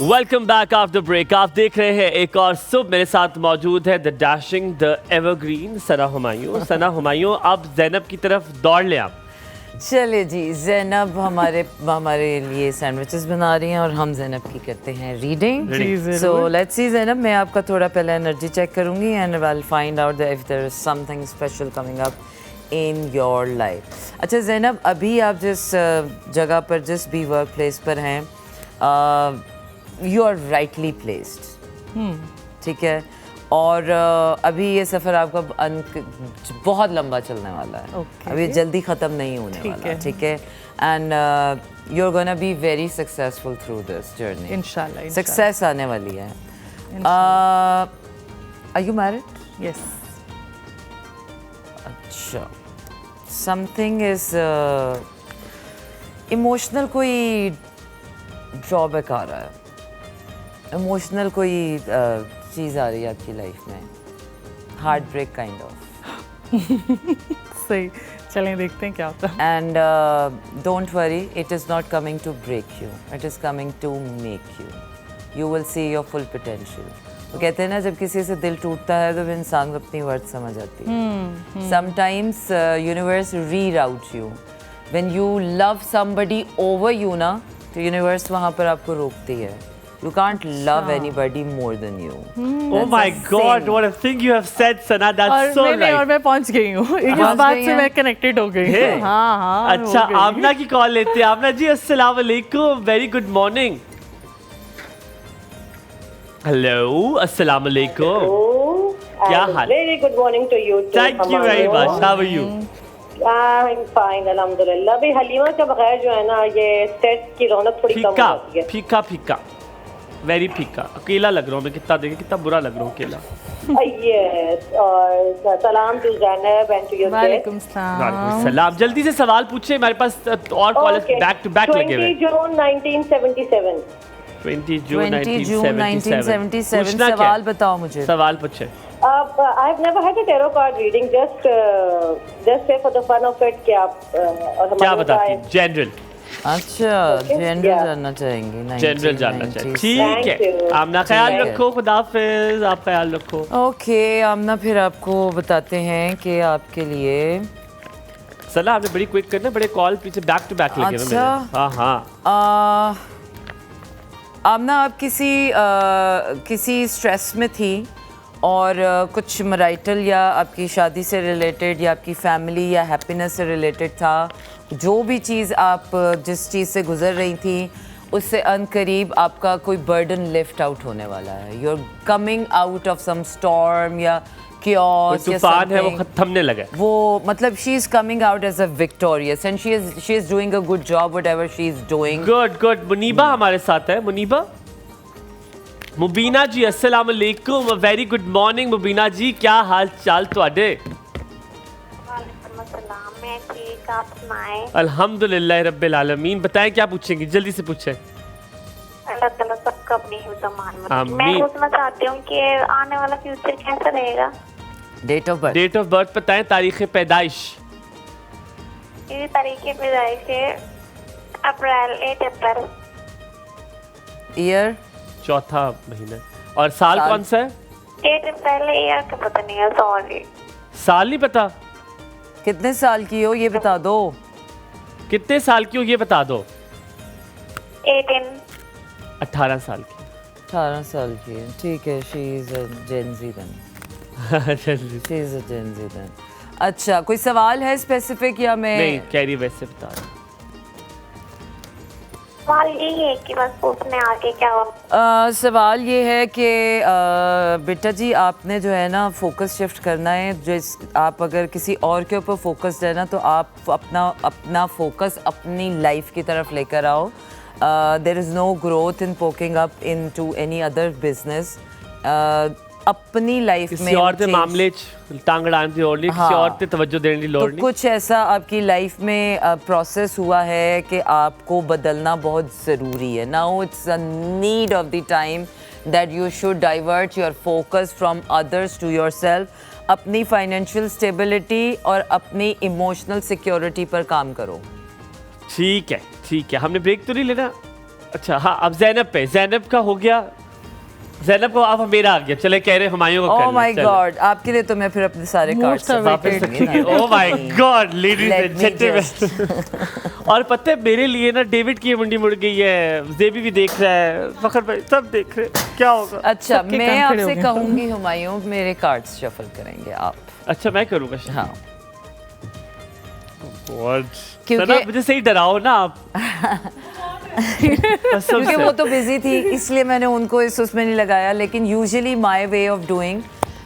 Welcome back after break. आप देख रहे हैं एक और सुबह, मेरे साथ मौजूद है द डैशिंग द एवरग्रीन सना हुमायूं। सना हुमायूं, अब ज़ैनब की तरफ दौड़ लें आप। चलिए जी, ज़ैनब हमारे लिए सैंडविचेस बना रही हैं और हम ज़ैनब की करते हैं reading. So let's see Zainab, मैं आपका थोड़ा पहले एनर्जी चेक करूंगी and I will find out if there is something special coming up in your life. अच्छा ज़ैनब, अभी आप जिस जगह पर, जिस भी वर्क प्लेस पर हैं, यू आर राइटली प्लेस्ड, ठीक है, और अभी ये सफ़र आपका बहुत लंबा चलने वाला है। अभी जल्दी ख़त्म नहीं होने वाला, ठीक है, and you are gonna be very successful through this journey. इंशाल्लाह सक्सेस आने वाली है। Are you married? यस। अच्छा, समथिंग इज इमोशनल, कोई ड्रॉबैक आ रहा है, इमोशनल कोई चीज़ आ रही है आपकी लाइफ में, हार्ट ब्रेक काइंड ऑफ। सही, चलें देखते हैं क्या होता है। And don't worry, it is not coming to break you, it is coming to make you, you will see your full potential. वो कहते हैं ना, जब किसी से दिल टूटता है तो इंसान अपनी वर्थ समझ आती है। Sometimes universe reroute you, when you love somebody over you ना, तो यूनिवर्स वहाँ पर आपको रोकती है। You can't love anybody more than you. Oh my God, what a thing you have said, Sana. That's so right. और मैं पहुंच गई हूँ, इस बात से मैं कनेक्टेड हो गई हूँ। हाँ, अच्छा, आमना की कॉल लेते हैं। आमना जी, अस्सलाम वालेकुम, वेरी गुड मॉर्निंग। हेलो, अस्सलाम वालेकुम, क्या हाल? Very good morning to you. Thank you very much, how are you? I am fine अल्हम्दुलिल्लाह। भाई हलीमा के बगैर जो है ना, ये सेट की रौनक थोड़ी कम हो फीका जाती है। फीका फीका, वेरी फीका, अकेला लग रहा हूँ मैं। कितना देखे, कितना बुरा लग रहा हूँ अकेला। यस, और सलाम to Zainab and to your वालेकुम सलाम। वालेकुम सलाम। जल्दी से सवाल पूछे, हमारे पास और कॉलेज बैक टू बैक लगे हुए। 20 जून 1977। 20 जून 20 जून 1977। पूछना क्या? सवाल बताओ मुझे। सवाल पूछे। I have never had a tarot card reading. Just say for the fun of it कि आप क्या बताती हैं? जनरल। अच्छा, जनरल जानना चाहेंगे? जनरल जानना चाहिए, ठीक Thank है। you. आमना ख्याल ठीक है। रखो, खुदा हाफिज, आप ख्याल रखो। ओके आमना, फिर आपको बताते हैं कि आपके लिए सलाह आपने बड़ी क्विक करना, बड़े कॉल पीछे बैक टू बैक लगे ना मेरे। अच्छा। हाँ हाँ। आमना, आप किसी स्ट्रेस में थी और कुछ मैरिटल या आपकी शादी से रिलेटेड या आपकी फैमिली या हैप्पीनेस से रिलेटेड था, जो भी चीज़ आप जिस चीज़ से गुजर रही थी उससे अनकरीब आपका कोई बर्डन लिफ्ट आउट होने वाला है। You are coming out of some storm या chaos या तूफान है वो something। थमने लगा है। वो मतलब she is coming out as a victorious and she is doing a good job whatever she is doing. Good good. Muniba हमारे साथ है। मुनीबा, मुबीना जी अस्सलाम वालेकुम, very good morning Mubina ji, क्या हाल चाल तुहाडे? वालेकुम अस्सलाम, मैं ठीक, आप सुनाएं? अल्हम्दुलिल्लाह रब्बिल आलमीन। बताएं क्या पूछेंगी, जल्दी से पूछें। अल्लाह ताला सबका अपनी हिफ्ज़-ए-मान में रखे। आमीन। मैं पूछना चाहती हूँ कि आने वाला फ्यूचर कैसा रहेगा? Date of birth. Date of birth बताएं, तारीख पैदाइश। मेरी तारीख पैदाइश है अप्रैल, 8 अप्रैल। ईयर? चौथा महीना। और साल कौन सा है? 8 अप्रैल ईयर का पता नहीं है, सॉरी। साल नहीं पता? कितने साल की हो ये बता दो। कितने साल की हो ये बता दो। 18। 18 साल की। 18 साल की है, ठीक है। She is a Gen Z then. जल्दी। She is a Gen Z then. अच्छा, कोई सवाल है स्पेसिफिक या मैं? नहीं, कैरी वैसे बता रहा हूं। सवाल यही है कि बस पूछने आगे क्या हो। सवाल ये है कि बेटा जी, आपने जो है ना फोकस शिफ्ट करना है। आप अगर किसी और के ऊपर फोकस्ड है ना, तो आप अपना फोकस अपनी लाइफ की तरफ लेकर आओ। There is no growth in poking up into any other business. अपनी लाइफ में किसी और के मामले टांग अड़ाने की लोड़ नहीं, किसी और पे तवज्जो देने की लोड़ तो नहीं। कुछ ऐसा आपकी लाइफ में प्रोसेस हुआ है कि आपको बदलना बहुत ज़रूरी है। Now it's a need of the time that you should divert your focus from others to yourself. अपनी फाइनेंशियल स्टेबिलिटी और अपनी इमोशनल सिक्योरिटी पर काम करो। ठीक है, ठीक है। हमने ब्रेक तो नहीं लेना? अच्छा हाँ, अब जैनब पे। जैनब का हो गया। जैनब को अब मेरा आ गया। चले कह रहे हमायों को ओह माय गॉड, आपके लिए तो मैं फिर अपने सारे कार्ड्स वापस रखेंगे। Oh my God ladies and gentleman. और पता है मेरे लिए ना डेविड की मुंडी मुड़ गई है, जेबी भी देख रहा है, फखर भाई सब देख रहे हैं, क्या होगा? अच्छा, मैं आपसे कहूंगी हुमायूं, मेरे कार्ड्स शफल करेंगे आप। अच्छा मैं करूँगा? हाँ, क्योंकि मुझे सही डराओ ना आप। क्योंकि वो तो बिजी थी इसलिए मैंने उनको इस उसमें नहीं लगाया। लेकिन usually my way of doing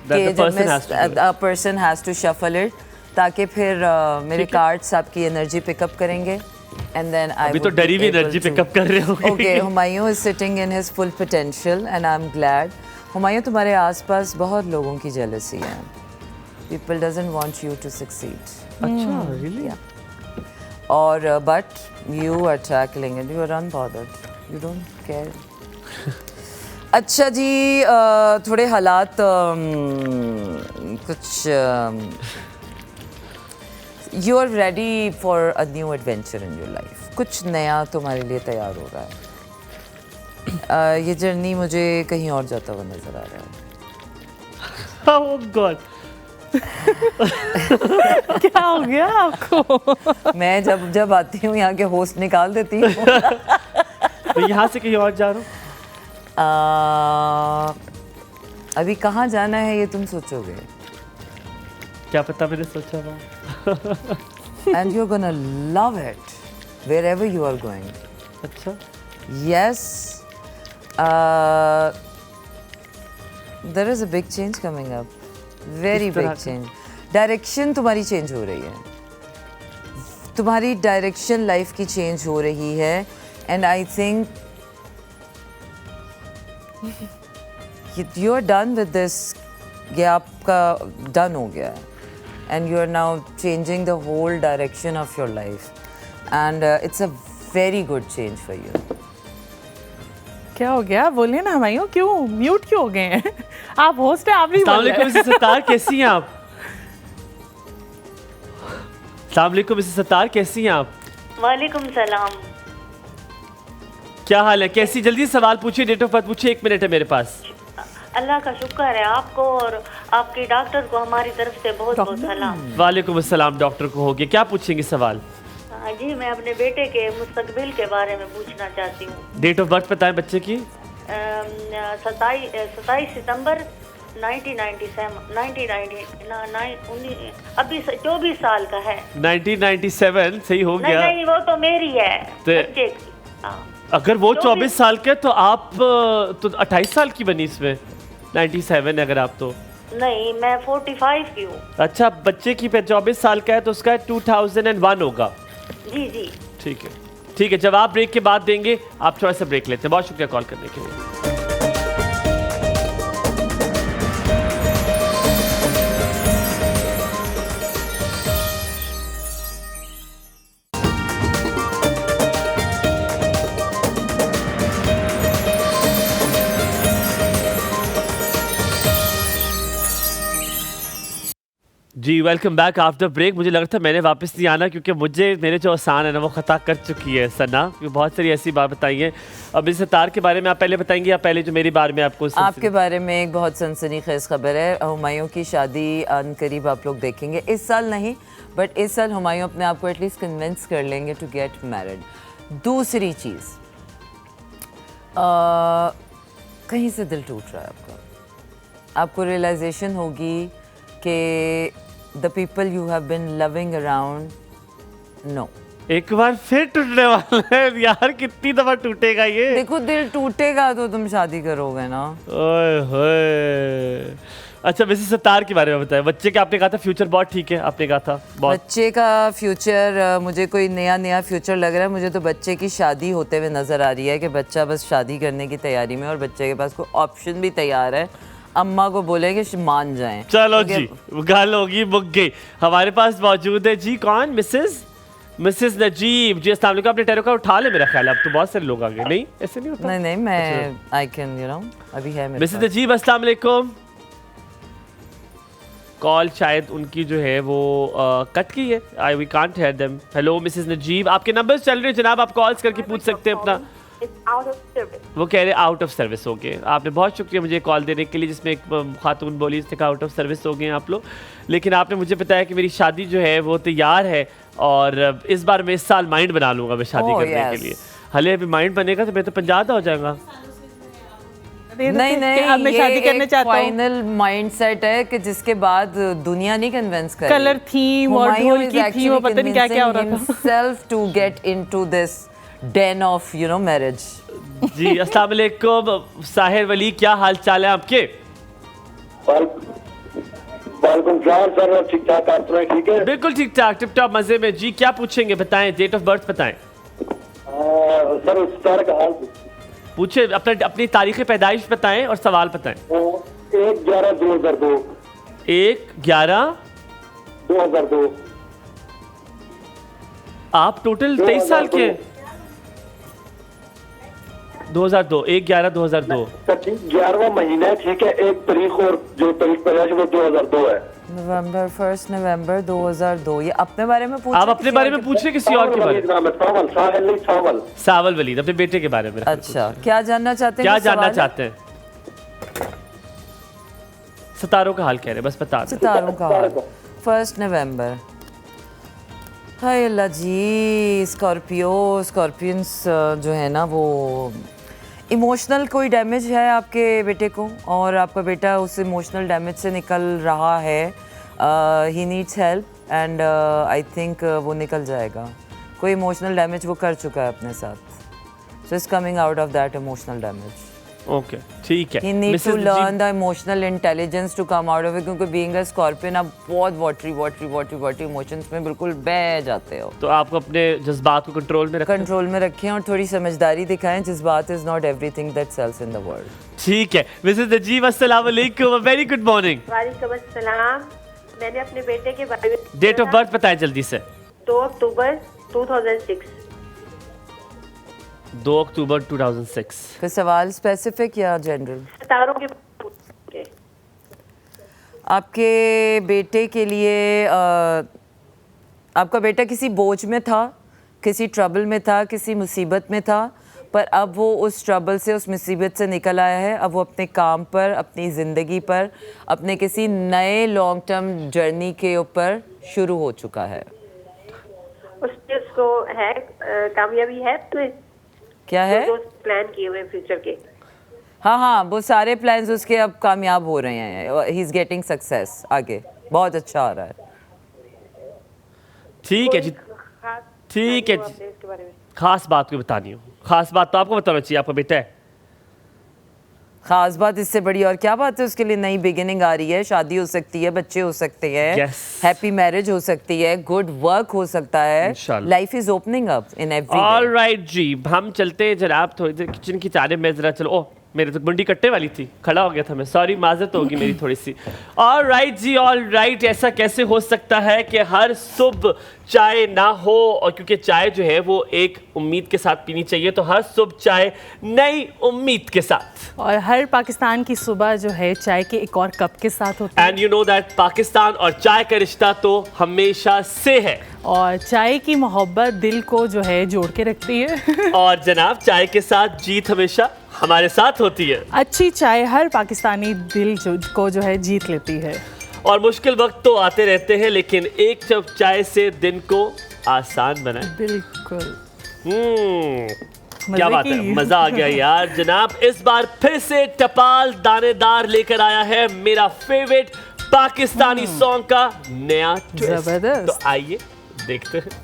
कि जब मैं person has to shuffle it, ताकि फिर मेरे कार्ड्स आपकी एनर्जी पिकअप करेंगे एंड देन आई अभी तो डरी हुई एनर्जी पिकअप कर रहे हो। Okay, Humayun is sitting in his full potential and I am glad. Humayun, तुम्हारे आसपास बहुत लोगों की जेलसी है। People doesn't want you to succeed. अच्छा रियली? और but you are tackling it, you are unbothered, you don't care. अच्छा जी, थोड़े हालात कुछ you are ready for a new adventure in your life. कुछ नया तुम्हारे लिए तैयार हो रहा है। ये जर्नी मुझे कहीं और जाता हुआ नजर आ रहा है। ओह गॉड, क्या हो गया आपको? मैं जब आती हूँ यहाँ के होस्ट निकाल देती हूँ। तो यहाँ से कहीं और जा रहा हूँ। अभी कहाँ जाना है ये तुम सोचोगे। क्या पता, मैंने सोचा था। And you're gonna love it wherever you are going. अच्छा, Yes, there is a big change coming up. Very किस तरह big का? change. Direction तुम्हारी change हो रही है। तुम्हारी डायरेक्शन लाइफ की चेंज हो रही है and I think you are done with this. ये आपका डन हो गया है and you are now changing the whole direction of your life and it's a very good change for you. क्या हो गया, बोलिए ना हुमायूं, क्यों म्यूट क्यों हो गए हैं? आप होस्ट हैं, आप नहीं बोल रहे। अस्सलाम वालेकुम सत्तार, कैसी हैं आप? अस्सलाम वालेकुम सत्तार, कैसी हैं आप? वालेकुम सलाम। क्या हाल है, कैसी? जल्दी सवाल पूछिए, डेट ऑफ बर्थ पूछिए, 1 मिनट है मेरे पास। अल्लाह का शुक्र है आपको और आपके डॉक्टर को हमारी तरफ से बहुत बहुत सलाम। वालेकुम अस्सलाम। डॉक्टर को हो गया, क्या पूछेंगे सवाल? जी मैं अपने बेटे के मुस्तकबिल के बारे में पूछना चाहती हूँ। डेट ऑफ बर्थ बताएं बच्चे की। 27 सितंबर 1997 अभी 24 साल का है। 1997 सही हो नहीं गया। नहीं वो तो मेरी है तो- बच्चे की। हाँ। अगर वो 24 साल के तो आप तो 28 साल की बनी इसमें। 97 अगर आप तो नहीं मैं 45 की हूँ। अच्छा, बच्चे की 24 साल का है तो उसका 2001 होगा। जी जी ठीक है, ठीक है। जवाब ब्रेक के बाद देंगे। आप थोड़ा सा ब्रेक लेते हैं। बहुत शुक्रिया कॉल करने के लिए। जी वेलकम बैक आफ्टर ब्रेक। मुझे लग रहा था मैंने वापस नहीं आना क्योंकि मुझे मेरे जो आसान है ना वो ख़ता कर चुकी है सना, क्योंकि बहुत सारी ऐसी बात बताई है। अब इस सितार के बारे में आप पहले बताएंगे या पहले जो मेरे बारे में आपको? आपके बारे में एक बहुत सनसनीखेज खबर है। हुमायूं की शादी अनकरीब आप लोग देखेंगे। इस साल नहीं बट इस साल हुमायूं अपने आप को एटलीस्ट कन्विंस कर लेंगे टू गेट मैरिड। दूसरी चीज़, कहीं से दिल टूट रहा है आपका। आपको रियलाइजेशन होगी कि the people you have been loving around, no. एक बार फिर टूटने वाला है यार, कितनी दफा टूटेगा ये? देखो दिल टूटेगा तो तुम शादी करोगे ना। ओए होए। अच्छा वैसे सितार के बारे में बताएं। बच्चे का आपने कहा था फ्यूचर बहुत ठीक है, आपने कहा था बहुत। बच्चे का फ्यूचर मुझे कोई नया फ्यूचर लग रहा है। मुझे तो बच्चे की शादी होते हुए नज़र आ रही है कि बच्चा बस शादी करने की तैयारी में और बच्चे के पास कोई ऑप्शन भी तैयार है। अम्मा को बोलेंगे मान जाएं। चलो जी, गल होगी मुक गई। हमारे पास मौजूद है जी कौन? मिसेस नजीब जी। अस्सलाम वालेकुम। आपने टेरो का उठा ले मेरा ख्याल। अब तो बहुत सारे लोग आ गए। नहीं ऐसे नहीं होता। नहीं मैं आई कैन अभी है मेरे मिसेस पास। नजीब अस्सलाम वालेकुम। कॉल शायद उनकी जो है वो कट गई है। I we can't hear them. Hello Mrs Najib, आपके नंबर्स चल रहे हैं जनाब, आप कॉल्स करके पूछ सकते हैं अपना। वो कह रहे आउट ऑफ सर्विस हो गए। आपने बहुत शुक्रिया मुझे कॉल देने के लिए, जिसमें एक खातून बोली इसने कहा आउट ऑफ सर्विस हो गए आप लोग। लेकिन आपने मुझे बताया कि मेरी शादी जो है वो तैयार है और इस बार मैं इस साल माइंड बना लूँगा मैं शादी करने के लिए। हले अभी माइंड बनेगा तो मैं तो 50 हो जाऊँगा। नहीं अब मैं शादी करने चाहता हूँ। फाइनल माइंडसेट है कि जिसके बाद दुनिया नहीं कन्विंस करे। कलर थीम और ढोल की थीम और पता नहीं क्या-क्या हो रहा था। Self to get into this den of marriage. जी अस्सलाम वालेकुम साहिर वली, क्या हाल चाल है आपके? वालेकुम सर, ठीक ठाक आप सुनाएं? ठीक है बिल्कुल ठीक ठाक, टिप टॉप मजे में। जी क्या पूछेंगे बताएं, डेट ऑफ बर्थ बताएं। सर सर का हाल पूछे, अपनी तारीख पैदाइश बताएं और सवाल बताएं। 1/11/2002। 1/11/2002। आप टोटल 23 साल के हैं? 2002, 1/11/2002। 11वां महीना है, ठीक है। 1 तारीख और जो तारीख पैदाइश वो 2002 है। नवंबर 1 नवंबर 2002। ये अपने बारे में पूछ, आप अपने बारे में पूछ रहे किसी और के बारे में? सावल वलीद, अपने बेटे के बारे में। अच्छा क्या जानना चाहते हैं? क्या जानना चाहते हैं? सितारों का हाल कह रहे हैं, बस बता दें। सितारों का हाल 1 नवंबर। हाय अल्लाह जी। स्कॉर्पियंस जो है ना वो इमोशनल कोई डैमेज है आपके बेटे को और आपका बेटा उस इमोशनल डैमेज से निकल रहा है। He needs help and I think वो निकल जाएगा। कोई इमोशनल डैमेज वो कर चुका है अपने साथ, so is coming out of that emotional damage. Okay ठीक है। He needs to learn the emotional intelligence to come out of it, क्योंकि being a Scorpion आप बहुत वाटरी इमोशंस में बिल्कुल बह जाते हो। तो आपको अपने जज्बात को कंट्रोल में रखें और थोड़ी समझदारी दिखाएं। जज्बात is not everything that sells in the world. ठीक है। मिसेस नजीब अस्सलाम वालेकुम, वेरी गुड मॉर्निंग। वालेकुम अस्सलाम। मैंने अपने बेटे के बारे में डेट ऑफ बर्थ बताएं जल्दी से। 2 अक्टूबर 2006। 2 अक्टूबर 2006। फिर सवाल स्पेसिफिक या जनरल? सितारों के आपके बेटे के लिए आपका बेटा किसी बोझ में था, किसी ट्रबल में था, किसी मुसीबत में था, पर अब वो उस ट्रबल से, उस मुसीबत से निकल आया है। अब वो अपने काम पर, अपनी ज़िंदगी पर, अपने किसी नए लॉन्ग टर्म जर्नी के ऊपर शुरू हो चुका है। उसके उसको है कामयाबी है तो क्या है? जो प्लान किए हुए फ्यूचर के। हाँ, वो सारे प्लान्स उसके अब कामयाब हो रहे हैं। ही इज़ गेटिंग सक्सेस, आगे बहुत अच्छा आ रहा है। ठीक है जी, ठीक है जी। इसके बारे में खास बात कोई बतानी हो, खास बात तो आपको बताना चाहिए, आपका बेटा है। खास बात इससे बड़ी और क्या बात है? उसके लिए नई बिगिनिंग आ रही है, शादी हो सकती है, बच्चे हो सकते हैं, Yes. हैप्पी मैरिज हो सकती है, गुड वर्क हो सकता है। इंशाल्लाह। Life is opening up in every all right जी, हम चलते हैं जनाब थोड़ी देर किचन की चारे में जरा। चलो, ओह मेरे तो मुंडी कट्टे वाली थी, खड़ा हो गया था मैं, सॉरी, माजरत होगी मेरी थोड़ी सी। ऑल राइट जी, ऑल राइट। ऐसा कैसे हो सकता है कि हर सुबह चाय ना हो? और क्योंकि चाय जो है वो एक उम्मीद के साथ पीनी चाहिए, तो हर सुबह चाय नई उम्मीद के साथ। और हर पाकिस्तान की सुबह जो है चाय के एक और कप के साथ होती है। And you know that Pakistan और चाय का रिश्ता तो हमेशा से है, और चाय की मोहब्बत दिल को जो है जोड़ के रखती है। और जनाब चाय के साथ जीत हमेशा हमारे साथ होती है। अच्छी चाय हर पाकिस्तानी दिल को जो है जीत लेती है। और मुश्किल वक्त तो आते रहते हैं, लेकिन एक कप चाय से दिन को आसान बनाए। बिल्कुल, क्या बात है, मजा आ गया यार। जनाब इस बार फिर से टपाल दानेदार लेकर आया है मेरा फेवरेट पाकिस्तानी सॉन्ग का नया ट्विस्ट। जबरदस्त। तो आइए देखते हैं।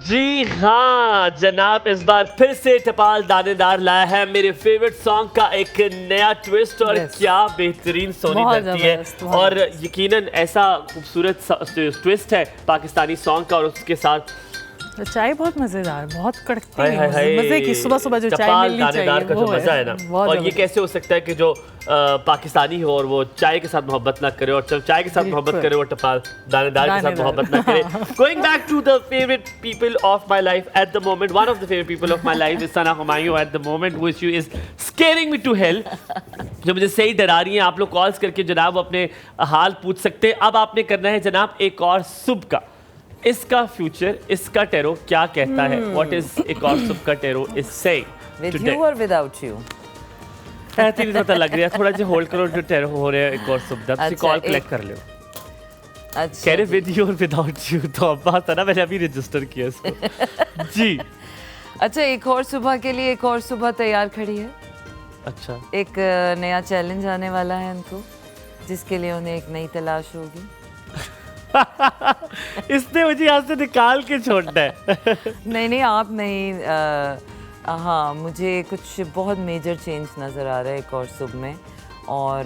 जी हाँ जनाब, इस बार फिर से टपाल दानेदार लाया है मेरे फेवरेट सॉन्ग का एक नया ट्विस्ट। और Yes. क्या बेहतरीन सोनी बहुत बनती है। जबरदस्त, बहुत और यकीनन ऐसा खूबसूरत ट्विस्ट है पाकिस्तानी सॉन्ग का, और उसके साथ तो चाय बहुत मजेदार, बहुत कड़कती हाय है, हाय हाय, मजे की सुबह सुबह जो चाय टपाल मिलनी दानेदार चाहिए का जो वो मजा है ना। बहुत और ये जबरदस्त। कैसे हो सकता है कि जो पाकिस्तानी हो और वो चाय के साथ मोहब्बत ना करे, और जब चाय के साथ मोहब्बत बिल्कुल। करे वो टपाल दानेदार के साथ दानेदार। मोहब्बत ना करे। Going back to the favourite people of my life at the moment, one of the favourite people of my life is Sana Humayun at the moment, which is scaring me to hell. जो मुझे सही डरा रही हैं। आप लोग कॉल्स करके जनाब अपने हाल पूछ सकते हैं। अब आपने करना है जनाब एक और सुबह का, इसका फ्यूचर, इसका टेरो क्या कहता है। व्हाट इज एक और सुबह का tarot is saying with today. You और विदाउट यू? ऐसे नहीं पता लग रहा है, थोड़ा सा होल्ड करो, जो टेरो हो रहा है एक और सुबह का, अच्छा, कॉल एक- कलेक्ट कर लो। अच्छा कह रहे जी। विद यू और विदाउट यू, तो अब बात है ना, मैंने अभी रजिस्टर किया इसको। जी अच्छा, एक और सुबह के लिए एक और सुबह तैयार खड़ी है। अच्छा, एक नया चैलेंज आने वाला है उनको, जिसके लिए उन्हें एक नई तलाश होगी। इसने मुझे यहाँ से निकाल के छोड़ना है। नहीं आप नहीं। हाँ, मुझे कुछ बहुत मेजर चेंज नज़र आ रहा है एक और सुबह में। और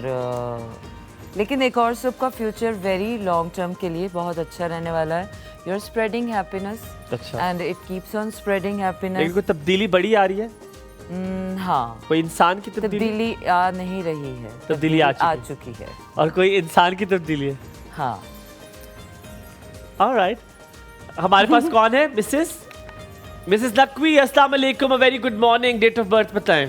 लेकिन एक और सुबह का फ्यूचर वेरी लॉन्ग टर्म के लिए बहुत अच्छा रहने वाला है। यू आर स्प्रेडिंग हैप्पीनेस अच्छा, and it keeps on spreading लेकिन हैप्पीनेस। कोई तब्दीली बड़ी आ रही है, हाँ, कोई इंसान की तब्दीली, तब्दीली आ नहीं रही है, तब्दीली आ चुकी है। और कोई इंसान की तब्दीली है। हाँ, ऑलराइट, हमारे पास कौन है? मिसेस नकवी, अस्सलाम वालेकुम, a very good morning. Date of birth बताएं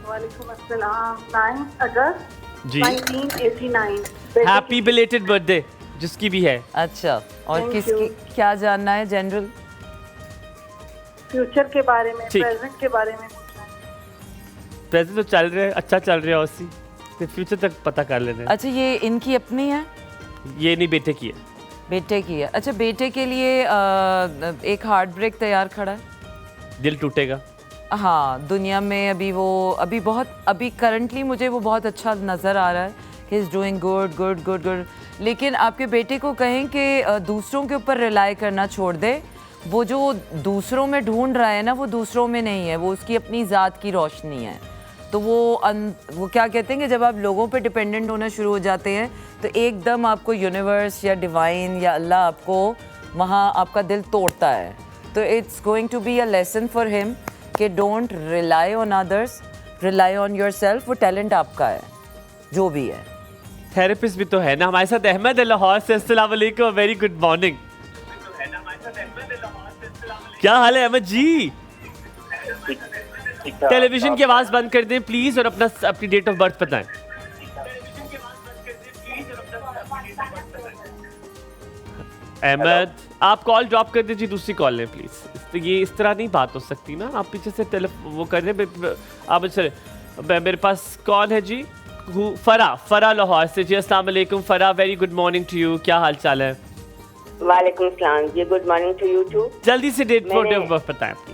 वालेकुम अस्सलाम। 9 अगस्त जी। 1989। हैप्पी बिलेटेड बर्थडे जिसकी भी है। अच्छा। और Thank किसकी you. क्या जानना है जनरल? फ्यूचर के बारे में, ठीक। प्रेजेंट के बारे में पूछना है। प्रेजेंट तो चल रहे हैं, अच्छा चल रहा है, उसी तो फ्यूचर तक पता कर लेते हैं। अच्छा, ये इनकी अपनी है? ये नहीं बेटे की है। बेटे की है। अच्छा, बेटे के लिए एक हार्ट ब्रेक तैयार खड़ा है। दिल टूटेगा। हाँ, दुनिया में अभी करंटली मुझे वो बहुत अच्छा नज़र आ रहा है। He is doing good good good good. लेकिन आपके बेटे को कहें कि दूसरों के ऊपर रिलाई करना छोड़ दे, वो जो दूसरों में ढूंढ रहा है ना, वो दूसरों में नहीं है, वो उसकी अपनी ज़ात की रोशनी है। तो वो क्या कहते हैं कि जब आप लोगों पे डिपेंडेंट होना शुरू हो जाते हैं तो एकदम आपको यूनिवर्स या डिवाइन या अल्लाह आपको वहाँ आपका दिल तोड़ता है। तो it's going to be a lesson for him कि don't rely on others, rely on yourself. वो टैलेंट आपका है जो भी है। थेरेपिस्ट भी तो है ना हमारे साथ, अहमद है लाहौर से। अस्सलाम वालेकुम, वेरी गुड मॉर्निंग। क्या हाल है अहमद जी? टेलीविजन की आवाज बंद कर दें प्लीज और अपनी डेट ऑफ बर्थ बताएं। अहमद आप कॉल ड्रॉप कर दीजिए, दूसरी कॉल लें प्लीज। ये इस तरह नहीं बात हो सकती ना, आप पीछे से वो कर रहे हैं। आप चले, मेरे पास कौन है जी? फरा लाहौर से जी। अस्सलाम वालेकुम Farah, very good morning to you. क्या हाल चाल है? वालेकुम सलाम जी, good morning to you too. जल्दी से डेट ऑफ बर्थ बताएं अपनी।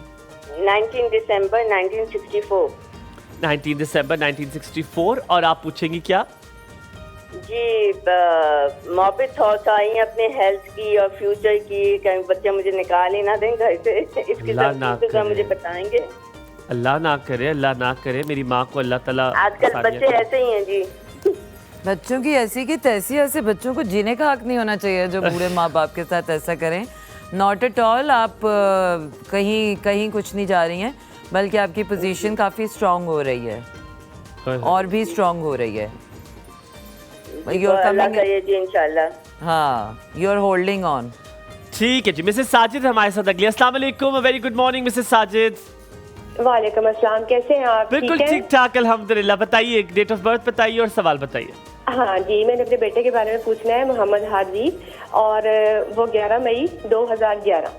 19 दिसंबर 1964। 19 दिसंबर 1964। और आप पूछेंगी क्या? जी मोहब्बत थॉट्स आई हैं अपने हेल्थ की और फ्यूचर की, कहीं बच्चे मुझे निकाल ही ना दें घर से, इसकी जरा मुझे बताएंगे। अल्लाह ना करे, अल्लाह ना करे। मेरी माँ को अल्लाह ताला। आजकल बच्चे ऐसे ही हैं जी। बच्चों की ऐसी की तैसी, ऐसे बच्चों को जीने का हक नहीं होना चाहिए जो बूढ़े माँ बाप के साथ ऐसा करें। Not at all. आप कहीं कुछ नहीं जा रही हैं, बल्कि आपकी पोजीशन काफ़ी स्ट्रांग हो रही है और भी स्ट्रांग हो रही है। You're coming जी इंशाल्लाह। हाँ, you're holding on। ठीक है जी। मिसेस साजिद हमारे साथ अगली। अस्सलाम वालेकुम, very good morning Mrs Sajid. वालेकुम अस्सलाम, कैसे हैं आप? बिल्कुल ठीक ठाक अल्हम्दुलिल्लाह। बताइए, डेट ऑफ बर्थ बताइए और सवाल बताइए। हाँ जी, मैंने अपने बेटे के बारे में पूछना है, मोहम्मद हादी, और वो 11 मई 2011।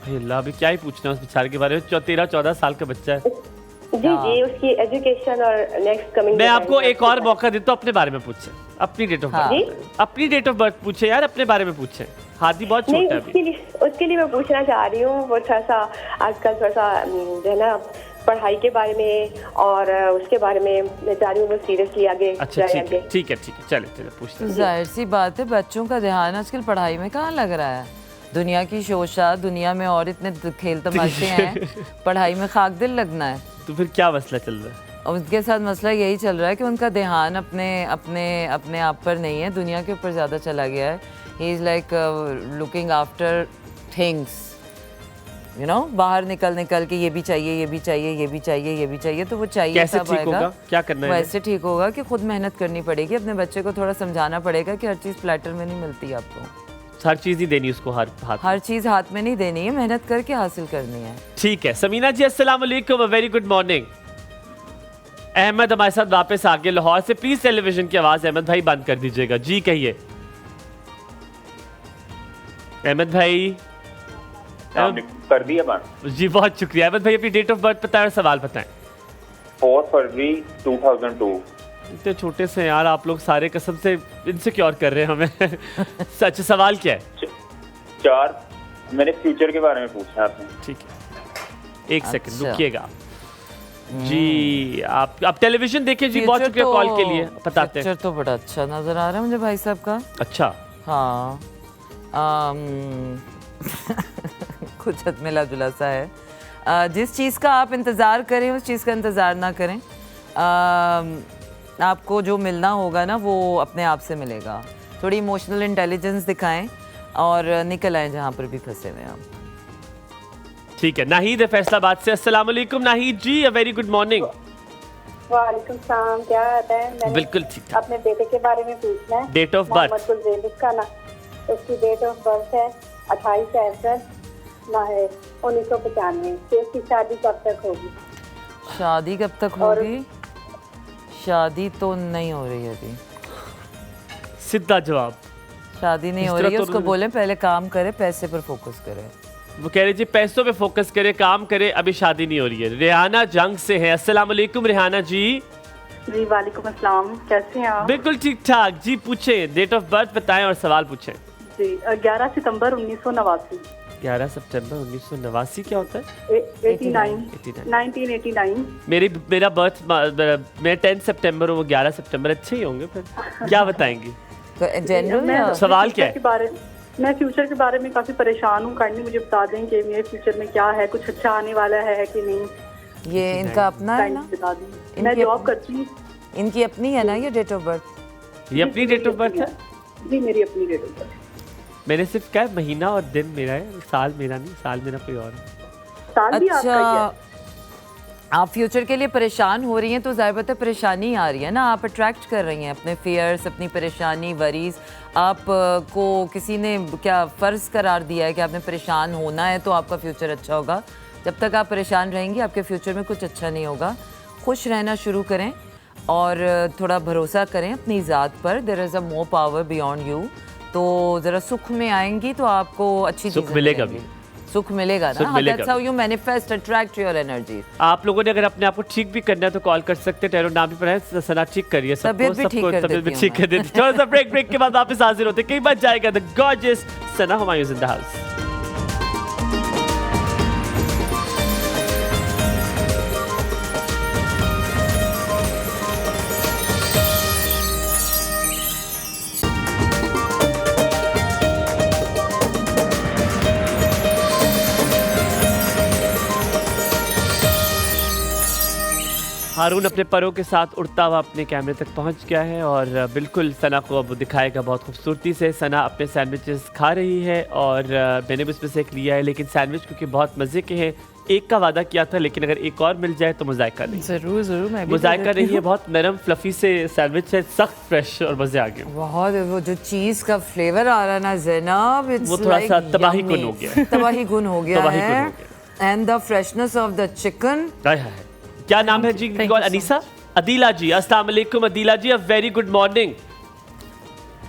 अल्लाह, अभी क्या ही पूछना है उस बेचारे के बारे में। 13-14 साल का बच्चा है जी, उसकी एजुकेशन और नेक्स्ट कमिंग। मैं आपको एक और मौका देता हूँ, अपने बारे में पूछे। अपनी डेट ऑफ बर्थ, अपनी डेट ऑफ बर्थ पूछे यार, अपने बारे में पूछे। हादी बहुत छोटा है। उसके लिए मैं पूछना चाह रही हूँ, वो थोड़ा सा आजकल थोड़ा सा जो है ना पढ़ाई के बारे में और उसके बारे में मैं चाह रही हूँ वो सीरियसली आगे। अच्छा ठीक है चले पूछते हैं। जाहिर सी बात है, बच्चों का ध्यान आजकल पढ़ाई में कहाँ लग रहा है। दुनिया की शोशा, दुनिया में और इतने खेल तमाशे हैं, पढ़ाई में खाक दिल लगना है। तो फिर क्या मसला चल रहा है? और उनके साथ मसला यही चल रहा है कि उनका ध्यान अपने आप पर नहीं है, दुनिया के ऊपर ज़्यादा चला गया है। He is like looking after things, you know, बाहर निकल के ये भी चाहिए, ये भी चाहिए, ये भी चाहिए, ये भी चाहिए। तो वो चाहिए कैसे सब ठीक आएगा। होगा? क्या करना है? वैसे ठीक होगा कि खुद मेहनत करनी पड़ेगी, अपने बच्चे को थोड़ा समझाना पड़ेगा कि हर चीज़ प्लेटर में नहीं मिलती आपको। हर चीज़ ही देनी उसको, हर चीज़ हाथ में नहीं देनी है, मेहनत करके हासिल करनी है। ठीक है। समीना जी अस्सलाम वालेकुम, वेरी गुड मॉर्निंग। अहमद हमारे साथ वापस आ गए लाहौर से। प्लीज टेलीविजन की आवाज अहमद भाई बंद कर दीजिएगा जी। कहिए अहमद भाई। कर दिया बंद जी, बहुत शुक्रिया अहमद भाई। अपनी डेट ऑफ बर्थ बताएं और सवाल बताएं। 4 फरवरी 2002। इतने छोटे से यार आप लोग सारे कसम से इनसिक्योर कर रहे हैं हमें। सच सवाल क्या है? 4 मैंने फ्यूचर के बारे में पूछा आपने। ठीक है, एक सेकंड रुकिएगा जी। आप टेलीविजन देखिए जी। बहुत शुक्रिया कॉल के लिए। बताते हैं। तो बड़ा अच्छा नजर आ रहा है मुझे भाई साहब का। अच्छा हाँ, कुछ हद मिला जुला सा है। जिस चीज़ का आप इंतज़ार करें उस चीज़ का इंतज़ार ना करें। आपको जो मिलना होगा ना वो अपने आप से मिलेगा। थोड़ी इमोशनल इंटेलिजेंस दिखाएं और निकल आए जहाँ पर भी फंसे हुए आप। ठीक है। नाहिद है फैसलाबाद से। अस्सलाम वालेकुम नाहिद जी, अ वेरी गुड मॉर्निंग। वालेकुम सलाम, क्या आता है? मैंने बिल्कुल ठीक। अपने बेटे के बारे में पूछना है। Date of birth? Mohammad Gulzeb का ना, उसकी डेट ऑफ बर्थ है 28 अप्रैल 1995। उसकी शादी कब तक होगी? शादी कब तक होगी? शादी तो नहीं हो रही है अभी। सीधा जवाब, शादी नहीं हो रही है। उसको बोले पहले काम करे, पैसे पर फोकस करे। वो कह रहे जी पैसों पे फोकस करे, काम करे, अभी शादी नहीं हो रही है। रेहाना जंग से है। अस्सलाम वालेकुम रेहाना जी। जी वालेकुम अस्सलाम, कैसे हैं आप? बिल्कुल ठीक ठाक जी। पूछे, डेट ऑफ बर्थ बताएं और सवाल पूछें। जी 11 सितंबर 1989। 11 सितंबर 1989 क्या होता है? 1989। मेरा बर्थ, मैं 10 सितंबर हूँ, वो 11 सितंबर। अच्छे ही होंगे फिर। क्या बताएंगी? जनरल सवाल क्या है? मैं फ्यूचर के बारे में काफ़ी परेशान हूँ। काइंडली मुझे बता दें कि मेरे फ्यूचर में क्या है, कुछ अच्छा आने वाला है कि नहीं। ये इनका अपना है ना? बता दें। मैं जॉब करती हूँ। इनकी अपनी है ना ये डेट ऑफ बर्थ? ये अपनी डेट ऑफ बर्थ है? जी मेरी अपनी डेट ऑफ बर्थ। मैंने सिर्फ क्या है, महीना और दिन मेरा है, साल मेरा नहीं, साल मेरा कोई और है। साल भी आपका ही है? आप फ्यूचर के लिए परेशान हो रही हैं तो ज़ाहिर बात है परेशानी आ रही है ना, आप अट्रैक्ट कर रही हैं अपने फियर्स, अपनी परेशानी, वरीज। आप को किसी ने क्या फ़र्ज़ करार दिया है कि आपने परेशान होना है तो आपका फ्यूचर अच्छा होगा। जब तक आप परेशान रहेंगी आपके फ्यूचर में कुछ अच्छा नहीं होगा। खुश रहना शुरू करें और थोड़ा भरोसा करें अपनी ज़ात पर। There is a more power beyond you. तो ज़रा सुख में आएंगी तो आपको अच्छी सुख मिलेगा भी, सुख मिलेगा ना। That's how you manifest, attract your energy. आप लोगों ने अगर अपने आप को ठीक भी करना है तो कॉल कर सकते हैं। टैरो नाम भी पड़ा है, सना ठीक करिए सबको, तबीयत भी ठीक कर देती है। थोड़ा सा ब्रेक के बाद वापस हाजिर होते हैं। कई बार जाएगा the gorgeous Sana Humayun in the house. Haroon अपने परों के साथ उड़ता हुआ अपने कैमरे तक पहुंच गया है और बिल्कुल सना को अब दिखाएगा बहुत खूबसूरती से। सना अपने सैंडविचेस खा रही है और मैंने भी उसमें से एक लिया है, लेकिन सैंडविच क्योंकि बहुत मज़े के हैं, एक का वादा किया था, लेकिन अगर एक और मिल जाए तो मुजायका नहीं। ज़रूर ज़रूर, मैं भी मुजायका नहीं है। बहुत नरम फ्लफी से सैंडविच है, सख्त फ्रेश और मज़े आ गए। बहुत वो जो चीज़ का फ्लेवर आ रहा है ना ज़ैनब, वो थोड़ा सा तबाही गुन हो गया। तबाही गुन हो गया है। And the freshness of the chicken. क्या नाम है जी? अनीसा अदीला जी। अस्सलाम वालेकुम अदीला जी, अ वेरी गुड मॉर्निंग।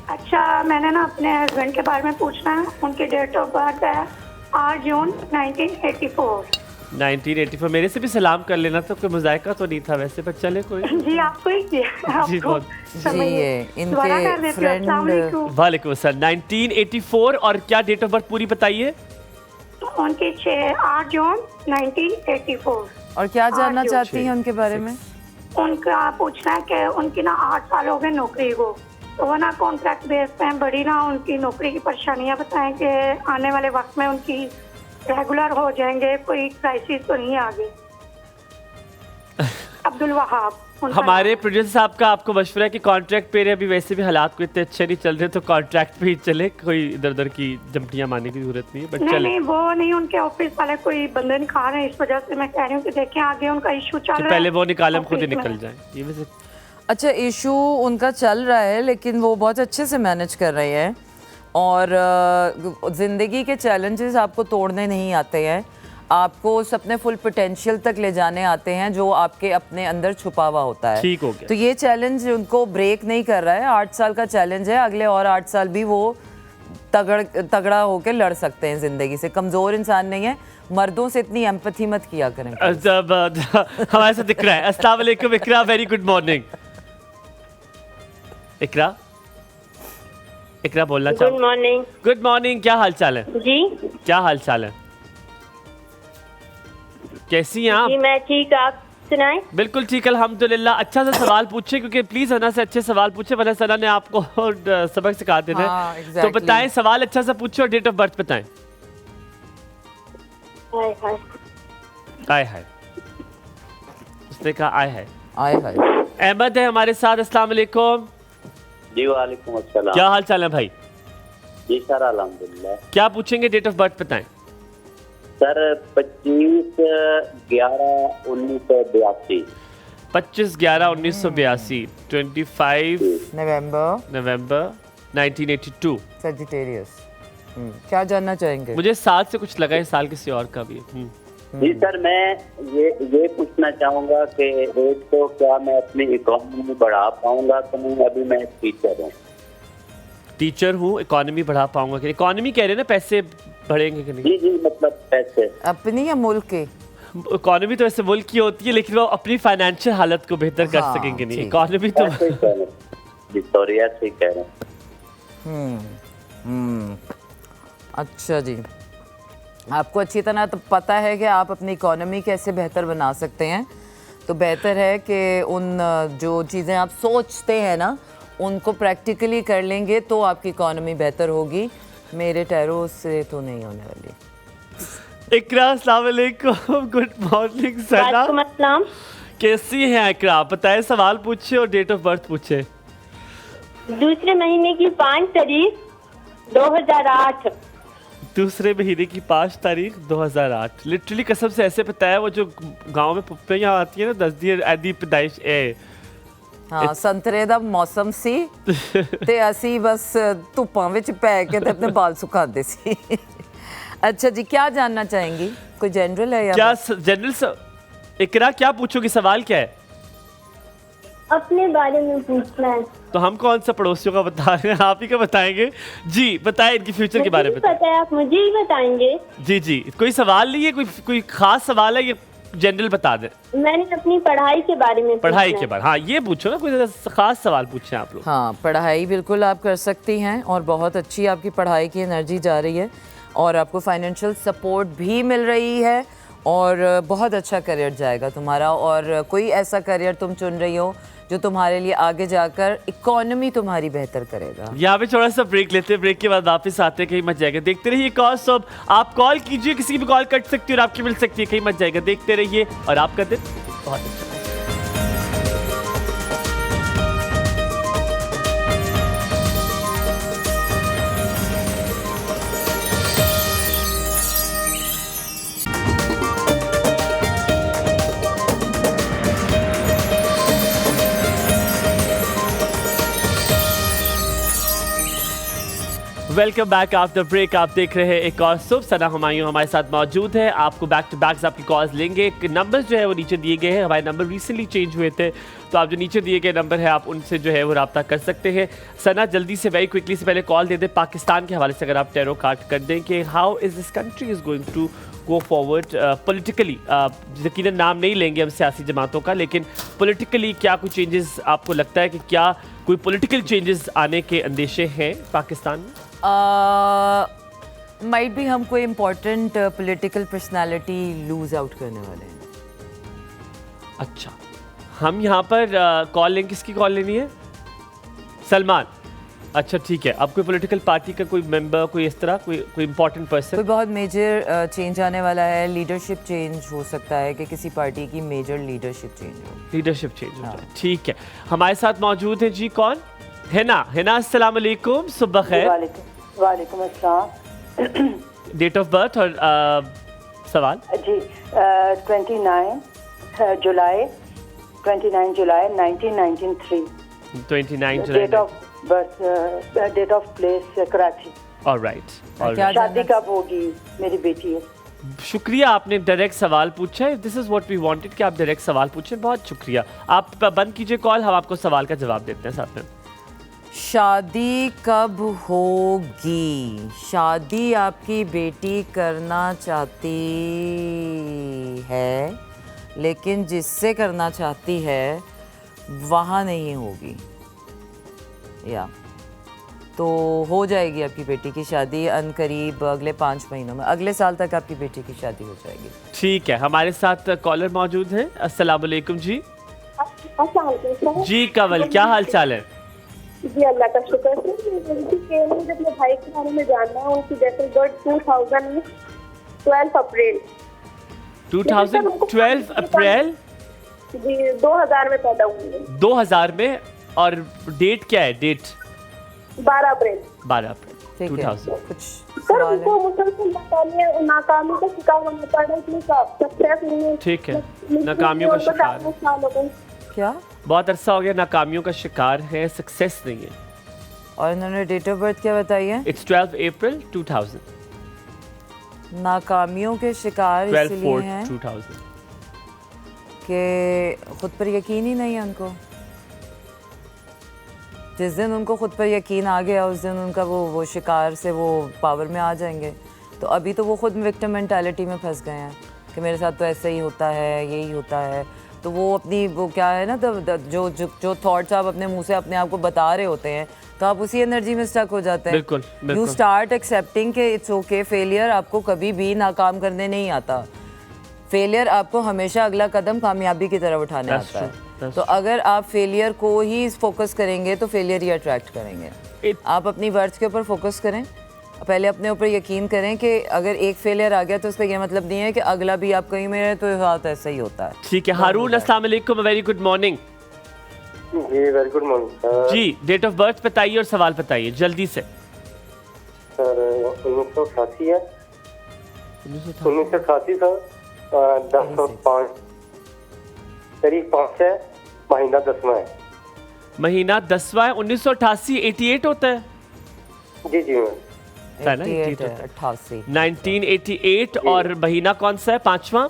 अच्छा, मैंने ना अपने हस्बैंड के बारे में पूछना है। उनकी डेट ऑफ बर्थ है 8 जून 1984। 1984। मेरे से भी सलाम कर लेना, तो कोई मुजायका तो नहीं था वैसे, पर चले कोई। जी आपको ही किया। जी बहुत जी, ये इनके फ्रेंड। वालेकुम अस्सलाम। 1984 और क्या डेट ऑफ बर्थ पूरी बताइए? उनकी 8 जून 1984। और क्या जानना चाहती हैं उनके बारे में? उनका पूछना है कि उनकी ना 8 साल हो गए नौकरी को, तो वो ना कॉन्ट्रैक्ट बेस पे बड़ी ना उनकी नौकरी की परेशानियां बताएं कि आने वाले वक्त में उनकी रेगुलर हो जाएंगे, कोई क्राइसिस तो नहीं आगे। अब्दुल वहाब हमारे प्रोड्यूसर साहब का आपको मशवरा है कि कॉन्ट्रैक्ट पे अभी वैसे भी हालात कोई इतने अच्छे नहीं चल रहे, तो कॉन्ट्रैक्ट पे ही चले, कोई इधर उधर की जमटियां मारने की जरूरत नहीं है, बट चले। नहीं वो नहीं, उनके ऑफिस वाले कोई बंदे नहीं खा रहे हैं, इस वजह से मैं कह रही हूँ कि देखें आगे उनका इशू चल रहा है, पहले वो निकाले, हम खुद ही निकल जाए। ये वैसे अच्छा इशू उनका चल रहा है, लेकिन वो बहुत अच्छे से मैनेज कर रहे हैं और ज़िंदगी के चैलेंजेस आपको तोड़ने नहीं आते हैं, आपको उस अपने फुल पोटेंशियल तक ले जाने आते हैं जो आपके अपने अंदर छुपा हुआ होता है। ठीक हो गया। तो ये चैलेंज उनको ब्रेक नहीं कर रहा है। 8 साल का चैलेंज है, अगले और 8 साल भी वो तगड़ा होकर लड़ सकते हैं ज़िंदगी से। कमज़ोर इंसान नहीं है। मर्दों से इतनी एम्पैथी मत किया करें। हमारे साथ इकरा है। अस्सलाम वालेकुम इकरा, वेरी गुड मॉर्निंग। इकरा बोलना चाहूँ। Good morning. गुड मॉर्निंग, क्या हाल चाल है जी? क्या हाल चाल है, कैसी हैं आप? जी मैं ठीक, आप सुनाएं? बिल्कुल ठीक अल्हम्दुलिल्लाह। अच्छा सा सवाल पूछे, क्योंकि प्लीज सना से अच्छे सवाल पूछे, वरना सना ने आपको सबक सिखा देना। हाँ, exactly. तो बताएं, सवाल अच्छा सा पूछे और डेट ऑफ बर्थ बताएं। आय हाय, उसने कहा आय हाय। अहमद है हमारे साथ। अस्सलाम वालेकुम। जी वालेकुम अस्सलाम। क्या हाल चाल है भाई? जी सर अल्हम्दुलिल्लाह। क्या पूछेंगे? डेट ऑफ बर्थ बताएं सर। 25/11/1982। 25/11/1982। 25 नवंबर 1982। सजिटेरियस। क्या जानना चाहेंगे? मुझे साल से कुछ लगा है, साल किसी और का भी है। जी सर, मैं ये पूछना चाहूँगा कि एक तो क्या मैं अपनी इकोनॉमी बढ़ा पाऊँगा कि नहीं? अभी मैं टीचर हूँ। टीचर हूँ, इकोनॉमी बढ़ा पाऊंगा कि? इकोनॉमी कह रहे हैं ना, पैसे बढ़ेंगे कि नहीं? जी जी, मतलब पैसे अपनी या मुल्क के? इकोनॉमी तो ऐसे मुल्क की होती है, लेकिन वो अपनी फाइनेंशियल हालत को बेहतर कर सकेंगे नहीं। इकोनॉमी तो सॉरी ऐसे ही कह रहे हैं। अच्छा जी, आपको अच्छी तरह तो पता है कि आप अपनी इकोनॉमी कैसे बेहतर बना सकते हैं, तो बेहतर है कि उन जो चीज़ें आप सोचते हैं ना उनको प्रैक्टिकली कर लेंगे तो आपकी इकोनॉमी बेहतर होगी। मेरे टैरो से तो नहीं होने वाली। इकरा, अस्सलाम वालेकुम, गुड मॉर्निंग सना। वालेकुम अस्सलाम। कैसी हैं इकरा? आप बताएं, सवाल पूछे और डेट ऑफ बर्थ पूछे। दूसरे महीने की 5 तारीख 2008। दूसरे महीने की 5 तारीख 2008। लिटरली कसम से ऐसे पता है, वो जो गांव में पुप्पियां आती है ना, 10 दिन ऐदी पैदाइश है। हाँ, संतरे दा मौसम सी ते असी बस धुप्पां विच पै के ते अपने बाल सुखाते सी। अच्छा जी, क्या जानना चाहेंगी? कोई जनरल है या क्या जनरल? इकरा, क्या पूछोगी? सवाल क्या है? अपने बारे में पूछना है। तो हम कौन सा पड़ोसियों का बता रहे हैं, आप ही का बताएंगे। जी बताएं, इनकी फ्यूचर के बारे में पता है, आप मुझे ही बताएंगे। जी जी, कोई सवाल नहीं है, कोई खास सवाल है, ये जनरल बता दें। मैंने अपनी पढ़ाई के बारे में पढ़ाई के बारे, हाँ ये पूछो ना, कोई खास सवाल पूछे आप लोग। हाँ, पढ़ाई बिल्कुल आप कर सकती हैं और बहुत अच्छी आपकी पढ़ाई की एनर्जी जा रही है और आपको फाइनेंशियल सपोर्ट भी मिल रही है और बहुत अच्छा करियर जाएगा तुम्हारा। और कोई ऐसा करियर तुम चुन रही हो जो तुम्हारे लिए आगे जाकर इकोनॉमी तुम्हारी बेहतर करेगा। यहाँ पे थोड़ा सा ब्रेक लेते हैं, ब्रेक के बाद वापस आते हैं, कहीं मत जाएगा। देखते रहिए कॉल सब, आप कॉल कीजिए, किसी की भी कॉल कट सकती है और आपकी मिल सकती है, कहीं मत जाएगा। देखते रहिए और आपका दिन बहुत अच्छा। Welcome back after break. आप देख रहे हैं एक और सुबह। सना हुमायूं हमारे साथ मौजूद है। आपको बैक टू बैक आपकी कॉल्स लेंगे। नंबर जो है वो नीचे दिए गए हैं, हमारे नंबर रिसेंटली चेंज हुए थे, तो आप जो नीचे दिए गए नंबर है आप उनसे जो है वो रब्ता कर सकते हैं। सना, जल्दी से वेरी क्विकली से पहले कॉल दे दें पाकिस्तान के हवाले से, अगर आप टैरो कार्ड कर दें कि how is this country is going to go forward politically. यकीनन नाम नहीं लेंगे हम सियासी जमातों का, लेकिन पॉलिटिकली क्या कोई चेंजेस आपको लगता है कि क्या कोई पॉलिटिकल चेंजेस आने के अंदेशे हैं पाकिस्तान में? माइट भी हम कोई important political personality lose out करने वाले हैं। अच्छा, हम यहाँ पर कॉल लेंगे। किसकी कॉल लेनी है? सलमान। अच्छा ठीक है, अब कोई पॉलिटिकल पार्टी का कोई मेंबर, कोई इस तरह कोई इम्पोर्टेंट पर्सन? कोई बहुत मेजर चेंज आने वाला है। लीडरशिप चेंज हो सकता है कि किसी पार्टी की मेजर लीडरशिप चेंज हो। लीडरशिप चेंज हो जाए, ठीक है। हमारे साथ मौजूद है जी, कौन? हिना। हिना, अस्सलाम वालेकुम, सुबह खैर। वालेकुम अस्सलाम। डेट ऑफ बर्थ और सवाल? जी 29 जुलाई 1993। 29 जुलाई। Date of birth, date of place Karachi. Alright. शादी कब होगी? मेरी बेटी है। शुक्रिया, आपने डायरेक्ट सवाल पूछा है। This is what we wanted कि आप डायरेक्ट सवाल पूछें। बहुत शुक्रिया। आप बंद कीजिए कॉल, हम आपको सवाल का जवाब देते हैं साथ में। शादी कब होगी? शादी आपकी बेटी करना चाहती है, लेकिन जिससे करना चाहती है वहाँ नहीं होगी, या तो हो जाएगी आपकी बेटी की शादी अनकरीब अगले 5 महीनों में। अगले साल तक आपकी बेटी की शादी हो जाएगी। ठीक है, हमारे साथ कॉलर मौजूद हैं। अस्सलाम वालेकुम जी। जी कंवल, क्या हाल चाल है? जी अल्लाह का शुक्र है। मुझे अपने भाई के बारे में जानना है। उनकी डेट ऑफ बर्थ 2012 अप्रैल। 2012 अप्रैल? जी 2000 में पैदा हुई है। 2000 में। और डेट क्या है? डेट 12 अप्रैल। 12 अप्रैल 2000। कुछ सर, उनको मुसलसल नाकामी का शिकार होना पड़ रहा है, सक्सेस नहीं है। ठीक है, नाकामियों का शिकार है। क्या? बहुत अरसा हो गया नाकामियों का शिकार है, सक्सेस नहीं है। और इन्होंने डेट ऑफ बर्थ क्या बताई है? इट्स 12 अप्रैल 2000। नाकामियों के शिकार इसलिए हैं 2000 कि खुद पर यकीन ही नहीं है उनको। जिस दिन उनको खुद पर यकीन आ गया उस दिन उनका वो शिकार से वो पावर में आ जाएंगे। तो अभी तो वो खुद विक्टिम मेंटालिटी में फंस गए हैं कि मेरे साथ तो ऐसे ही होता है, यही होता है। तो वो अपनी वो क्या है ना, जो थॉट्स आप अपने मुंह से अपने आप को बता रहे होते हैं, तो आप उसी एनर्जी में स्टक हो जाते हैं। बिल्कुल, बिल्कुल। यू स्टार्ट एक्सेप्टिंग कि इट्स ओके, फेलियर आपको कभी भी नाकाम करने नहीं आता। फेलियर आपको हमेशा अगला कदम कामयाबी की तरफ उठाने आता है। तो अगर आप फेलियर को ही फोकस करेंगे तो फेलियर ही अट्रैक्ट करेंगे। आप अपनी वर्ड्स के ऊपर फोकस करें पहले अपने ऊपर यकीन करें कि अगर एक फेलियर आ गया तो उसका ये मतलब नहीं है कि अगला भी आप कहीं में तो साथ ऐसा ही होता है। ठीक है हारून, अस्सलाम वालेकुम, वेरी गुड मॉर्निंग। जी वेरी गुड मॉर्निंग जी डेट ऑफ बर्थ बताइए और सवाल बताइए जल्दी से। सर 1988 है, 1988 सर 10/5 तारीख 5 है, महीना 10वां है। महीना 10वां है, 1988 88 होता है। जी जी मैम, 88 1988 और महीना कौन सा है? 5वां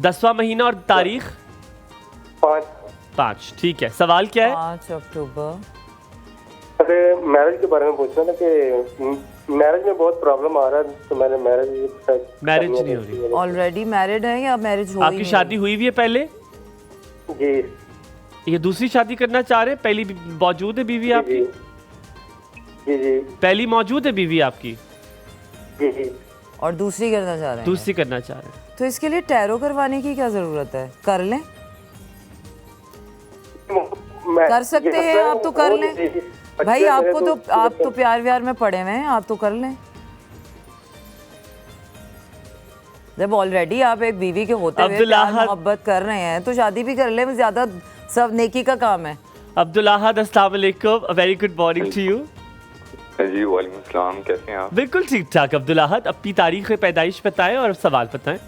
10वां महीना और तारीख 5। ठीक है, सवाल क्या है? 5 अक्टूबर। अरे मैरिज के बारे में पूछना ना कि मैरिज में बहुत प्रॉब्लम आ रहा है, तो मैंने मैरिज नहीं हो रही। ऑलरेडी मैरिड है या मैरिज हो? आपकी शादी हुई भी है पहले? जी। ये दूसरी शादी करना चाह रहे हैं? पहली मौजूद है बीवी आपकी? जी जी। पहली मौजूद है बीवी आपकी? जी जी। और दूसरी करना चाह रहे हैं? दूसरी करना चाह रहे हैं। तो इसके लिए टैरो करवाने की क्या जरूरत है? कर लें, कर सकते हैं आप, तो कर लें भाई। आपको तो आप तो प्यार व्यार में पड़े हुए हैं, आप तो कर लें। जब ऑलरेडी आप एक बीवी के होते हुए प्यार मोहब्बत कर रहे हैं तो शादी भी कर लें, ज्यादा सब नेकी का काम है। अब्दुल अहद, अस्सलाम वालेकुम, very good morning to you. जी वालेकुम सलाम, कैसे हैं आप? बिल्कुल ठीक ठाक। अब्दुल अहद, अपनी तारीख पैदाइश बताएं और सवाल बताएं।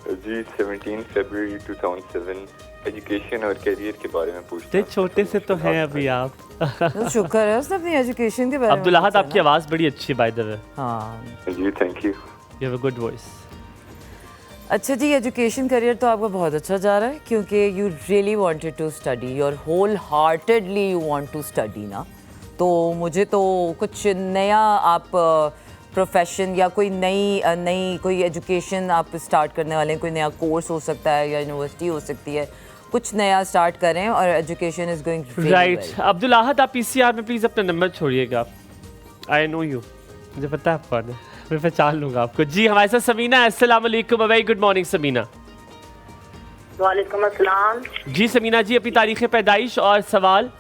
जी 17 फरवरी 2007। एजुकेशन और करियर के बारे में पूछते हैं। छोटे से तो हैं अभी आप। तो शुक्र है उसने अपनी एजुकेशन के बारे में। अब्दुल अहद, आपकी आवाज़ बड़ी अच्छी है बाय द वे। हाँ जी thank you, you have a good voice. अच्छा जी, एजुकेशन करियर तो आपका बहुत अच्छा जा रहा है क्योंकि you really wanted to study, your whole heartedly you want to study ना। तो मुझे तो कुछ नया आप प्रोफेशन या कोई नई कोई एजुकेशन आप स्टार्ट करने वाले हैं, कोई नया कोर्स हो सकता है या यूनिवर्सिटी हो सकती है, कुछ नया स्टार्ट करें और education is going right. Abdul Ahad, आप पीसीआर में प्लीज़ अपना नंबर छोड़िएगा। आई नो यू, मुझे पता है आप कौन है, मैं पहचान लूँगा आपको। जी हमारे साथ समीना है। अस्सलाम वालेकुम, वेरी गुड मॉर्निंग समीना। वालेकुम अस्सलाम। जी समीना जी, अपनी तारीख पैदाइश और सवाल।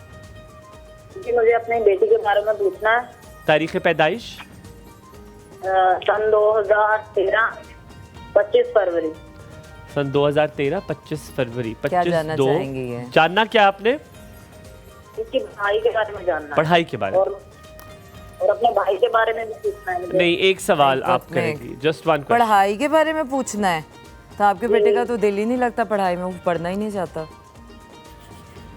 जी मुझे अपनी बेटी के बारे में पूछना है। तारीख पैदाइश? सन 2013 25 फरवरी। सन 2013 25 फरवरी। क्या जानना चाहेंगे ये? जानना क्या आपने? इसकी पढ़ाई के बारे में जानना। पढ़ाई के बारे में और अपने भाई के बारे में भी पूछना है मुझे। नहीं, एक सवाल आप करेंगी, जस्ट वन। पढ़ाई के बारे में पूछना है तो आपके बेटे का तो दिल ही नहीं लगता पढ़ाई में, वो पढ़ना ही नहीं चाहता।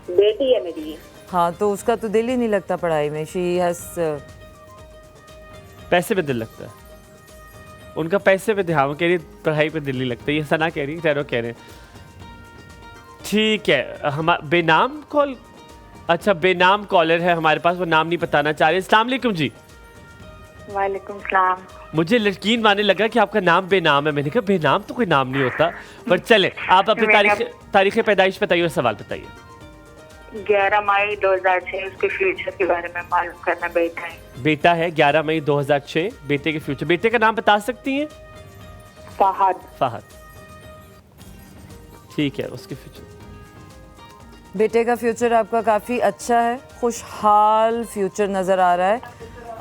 बेटी है मेरी। हाँ तो उसका तो दिल ही नहीं लगता पढ़ाई में। शी हैज पैसे पे दिल लगता है उनका, पैसे पे ध्यान, कह रही पढ़ाई पे दिल नहीं लगता। ये सना कह रही, टैरो कह रहे हैं। ठीक है, हम बेनाम कॉल, अच्छा बेनाम कॉलर है हमारे पास, वो नाम नहीं बताना चाह रहे। अस्सलाम वालेकुम जी। वालेकुम सलाम। मुझे यकीन माने लगा कि आपका नाम बेनाम है। मैंने कहा बेनाम तो कोई नाम नहीं होता, पर चले आप अपनी तारीख पैदाइश बताइए और सवाल बताइए। 11 मई 2006। उसके फ्यूचर के बारे में मालूम करना। बेटा है। बेटा है, 11 मई 2006। बेटे के फ्यूचर, बेटे का नाम बता सकती हैं? फहद। फहद, ठीक है। उसके फ्यूचर, बेटे का फ्यूचर आपका काफ़ी अच्छा है, खुशहाल फ्यूचर नज़र आ रहा है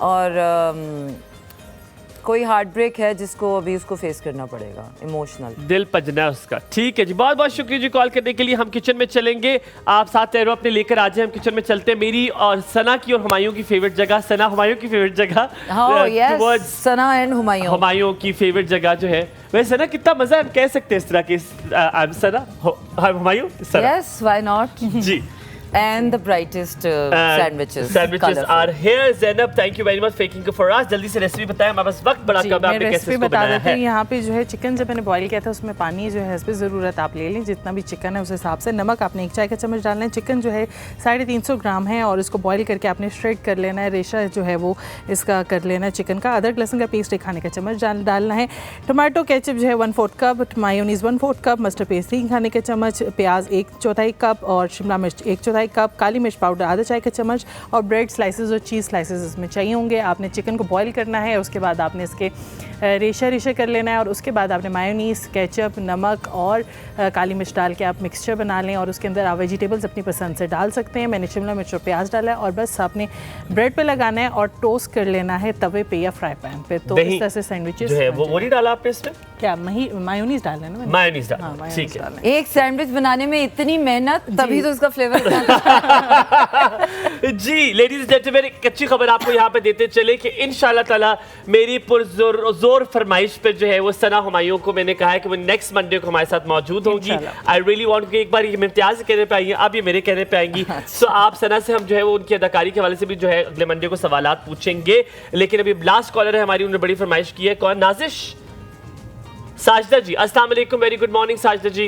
और कोई हार्ट ब्रेक है जिसको अभी उसको फेस करना पड़ेगा, इमोशनल दिल पजना है उसका। ठीक है जी, बहुत बहुत शुक्रिया जी कॉल करने के लिए। हम किचन में चलेंगे, आप साथ टैरो अपने लेकर आ जाए, हम किचन में चलते हैं। मेरी और सना की और हुमायूं की फेवरेट जगह, सना हुमायूं की फेवरेट जगह, सना एंड हुमायूं की फेवरेट जगह जो है। वैसे सना कितना मजा हम कह सकते हैं इस तरह के, Sana Humayun, yes why not जी। And the brightest sandwiches are here. Zainab, thank you very much for making for us. जल्दी से रेसिपी बताएं, हमारे पास वक्त बड़ा कम है, आपने कैसे इसको बनाया है? यहाँ पे जो है चिकन जब मैंने बॉईल किया था उसमें पानी जो है इस पर ज़रूरत आप ले लें, जितना भी चिकन है उस हिसाब से। नमक आपने 1 चाय का चम्मच डालना है। चिकन जो है 350 ग्राम है और इसको बॉईल करके आपने श्रेड कर लेना है, रेशा जो है वो इसका कर लेना है चिकन का। अदरक लहसुन का पेस्ट 1 खाने का चम्मच डालना है। टमाटो केचप जो है 1/4 cup, mayonnaise 1/4 cup, mustard paste 3 खाने के चम्मच, प्याज 1/4 कप और शिमला मिर्च 1/4 चौथाई कप काली मिर्च पाउडर आधा चाय का चम्मच और ब्रेड स्लाइसेस और चीज़ स्लाइसेस इसमें चाहिए होंगे। आपने चिकन को बॉईल करना है, उसके बाद आपने इसके रेशा रेशा कर लेना है और उसके बाद आपने मायोनीस, केचप, नमक और काली मिर्च डाल के आप मिक्सचर बना लें और उसके अंदर आप वेजिटेबल्स अपनी पसंद से डाल सकते हैं। मैंने शिमला मिर्च और प्याज डाला है और बस आपने ब्रेड पे लगाना है और टोस्ट कर लेना है तवे पे या फ्राई पैन पे। तो इस तरह से सैंडविचेस जो है वो नहीं डाला आपने इसमें? क्या मायोनीज डाल लेना? मायोनीज डाल, ठीक है। एक सैंडविच बनाने में इतनी मेहनत, तभी तो उसका फ्लेवर जी लेडीज जेंटलमैन, एक अच्छी खबर आपको यहाँ पे देते चले कि इंशाल्लाह ताला मेरी पुरजोर फरमाइश पे जो है वो सना हुमायूं को मैंने कहा है कि वो नेक्स्ट मंडे को हमारे साथ मौजूद होगी। आई रियली वांट कि एक बार ये इम्तियाज कहने पे आई हैं, अब ये मेरे कहने पे आएंगी। तो आप सना से हम जो है वो उनकी अदाकारी के हवाले से भी जो है अगले मंडे को सवालात पूछेंगे। लेकिन अभी लास्ट कॉलर है हमारी, उन्होंने बड़ी फरमाइश की है। कौन? नाजिश साजिदा जी, अस्सलाम वालेकुम, वेरी गुड मॉर्निंग साजिदा जी।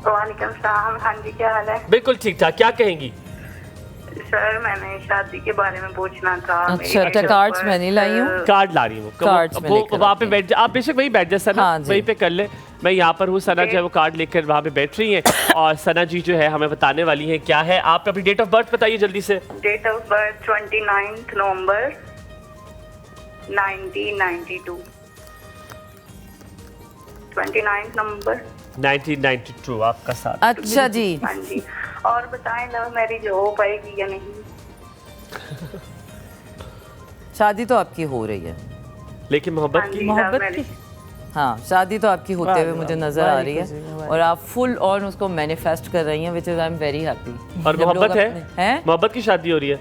वालेकुम सलाम। हाँ जी, क्या हाल है? बिल्कुल ठीक ठाक, क्या कहेंगी? सर मैंने शादी के बारे में पूछना था। अच्छा, कार्ड्स मैं नहीं लाई हूँ, कार्ड ला रही हूँ। वो वहाँ पे बैठ, आप बेशक वहीं बैठ जाए सना, वहीं पे कर ले। मैं यहाँ पर हूँ, सना जो है वो कार्ड लेकर वहाँ पे बैठ रही हैं और सना जी जो है हमें बताने वाली हैं क्या है। आप अपनी डेट ऑफ बर्थ बताइए जल्दी से। डेट ऑफ बर्थ 29 नवंबर 1992। 29 नवंबर 1992 आपका साथ। अच्छा जी। हाँ जी, और बताएं लव मैरिज हो पाएगी या नहीं? शादी तो आपकी हो रही है, लेकिन मोहब्बत की हाँ, शादी तो आपकी होते हुए मुझे नजर आ रही है और आप फुल ऑन उसको मैनिफेस्ट कर रही हैं, which is I am very happy. और मोहब्बत है, मोहब्बत की शादी हो रही है,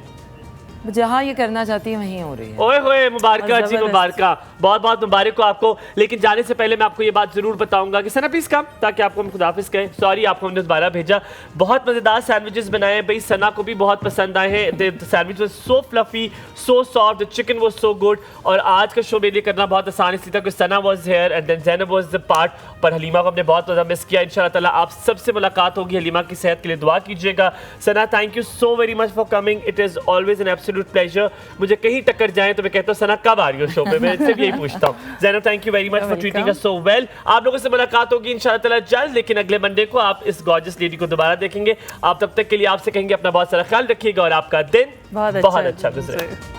जहाँ ये करना चाहती है वहीं हो रही है। ओए होए, मुबारका जी, मुबारका, बहुत बहुत मुबारक हो आपको। लेकिन जाने से पहले मैं आपको ये बात जरूर बताऊंगा कि सना प्लीज कम, ताकि आपको हम खुदाफिज कहें। सॉरी, आपको हमने दोबारा भेजा। बहुत मजेदार सैंडविचेस बनाए भाई, सना को भी बहुत पसंद आए हैं। The sandwich was so fluffy, so soft, the chicken was so good. और आज का शो मेरे लिए करना बहुत आसान इसलिए था कि Sana was here and then Zainab was the part, पर हलीमा को हमने बहुत ज़्यादा मिस किया। इंशाल्लाह ताला आप सबसे मुलाकात होगी। हलीमा की सेहत के लिए दुआ कीजिएगा। Sana, thank you so very much for coming, it is always an absolute pleasure. मुझे कहीं टक्कर जाए तो मैं कहता हूँ सना कब आ रही हो शो पे, मैं सिर्फ यही पूछता हूँ। Zainab, thank you very much for treating us so well. आप लोगों से मुलाकात होगी इंशाल्लाह ताला जल्द, लेकिन अगले मंडे को आप इस गॉर्जियस लेडी को दोबारा देखेंगे। आप तब तक के लिए आपसे कहेंगे अपना बहुत सारा ख्याल रखिएगा और आपका दिन बहुत अच्छा गुजरे।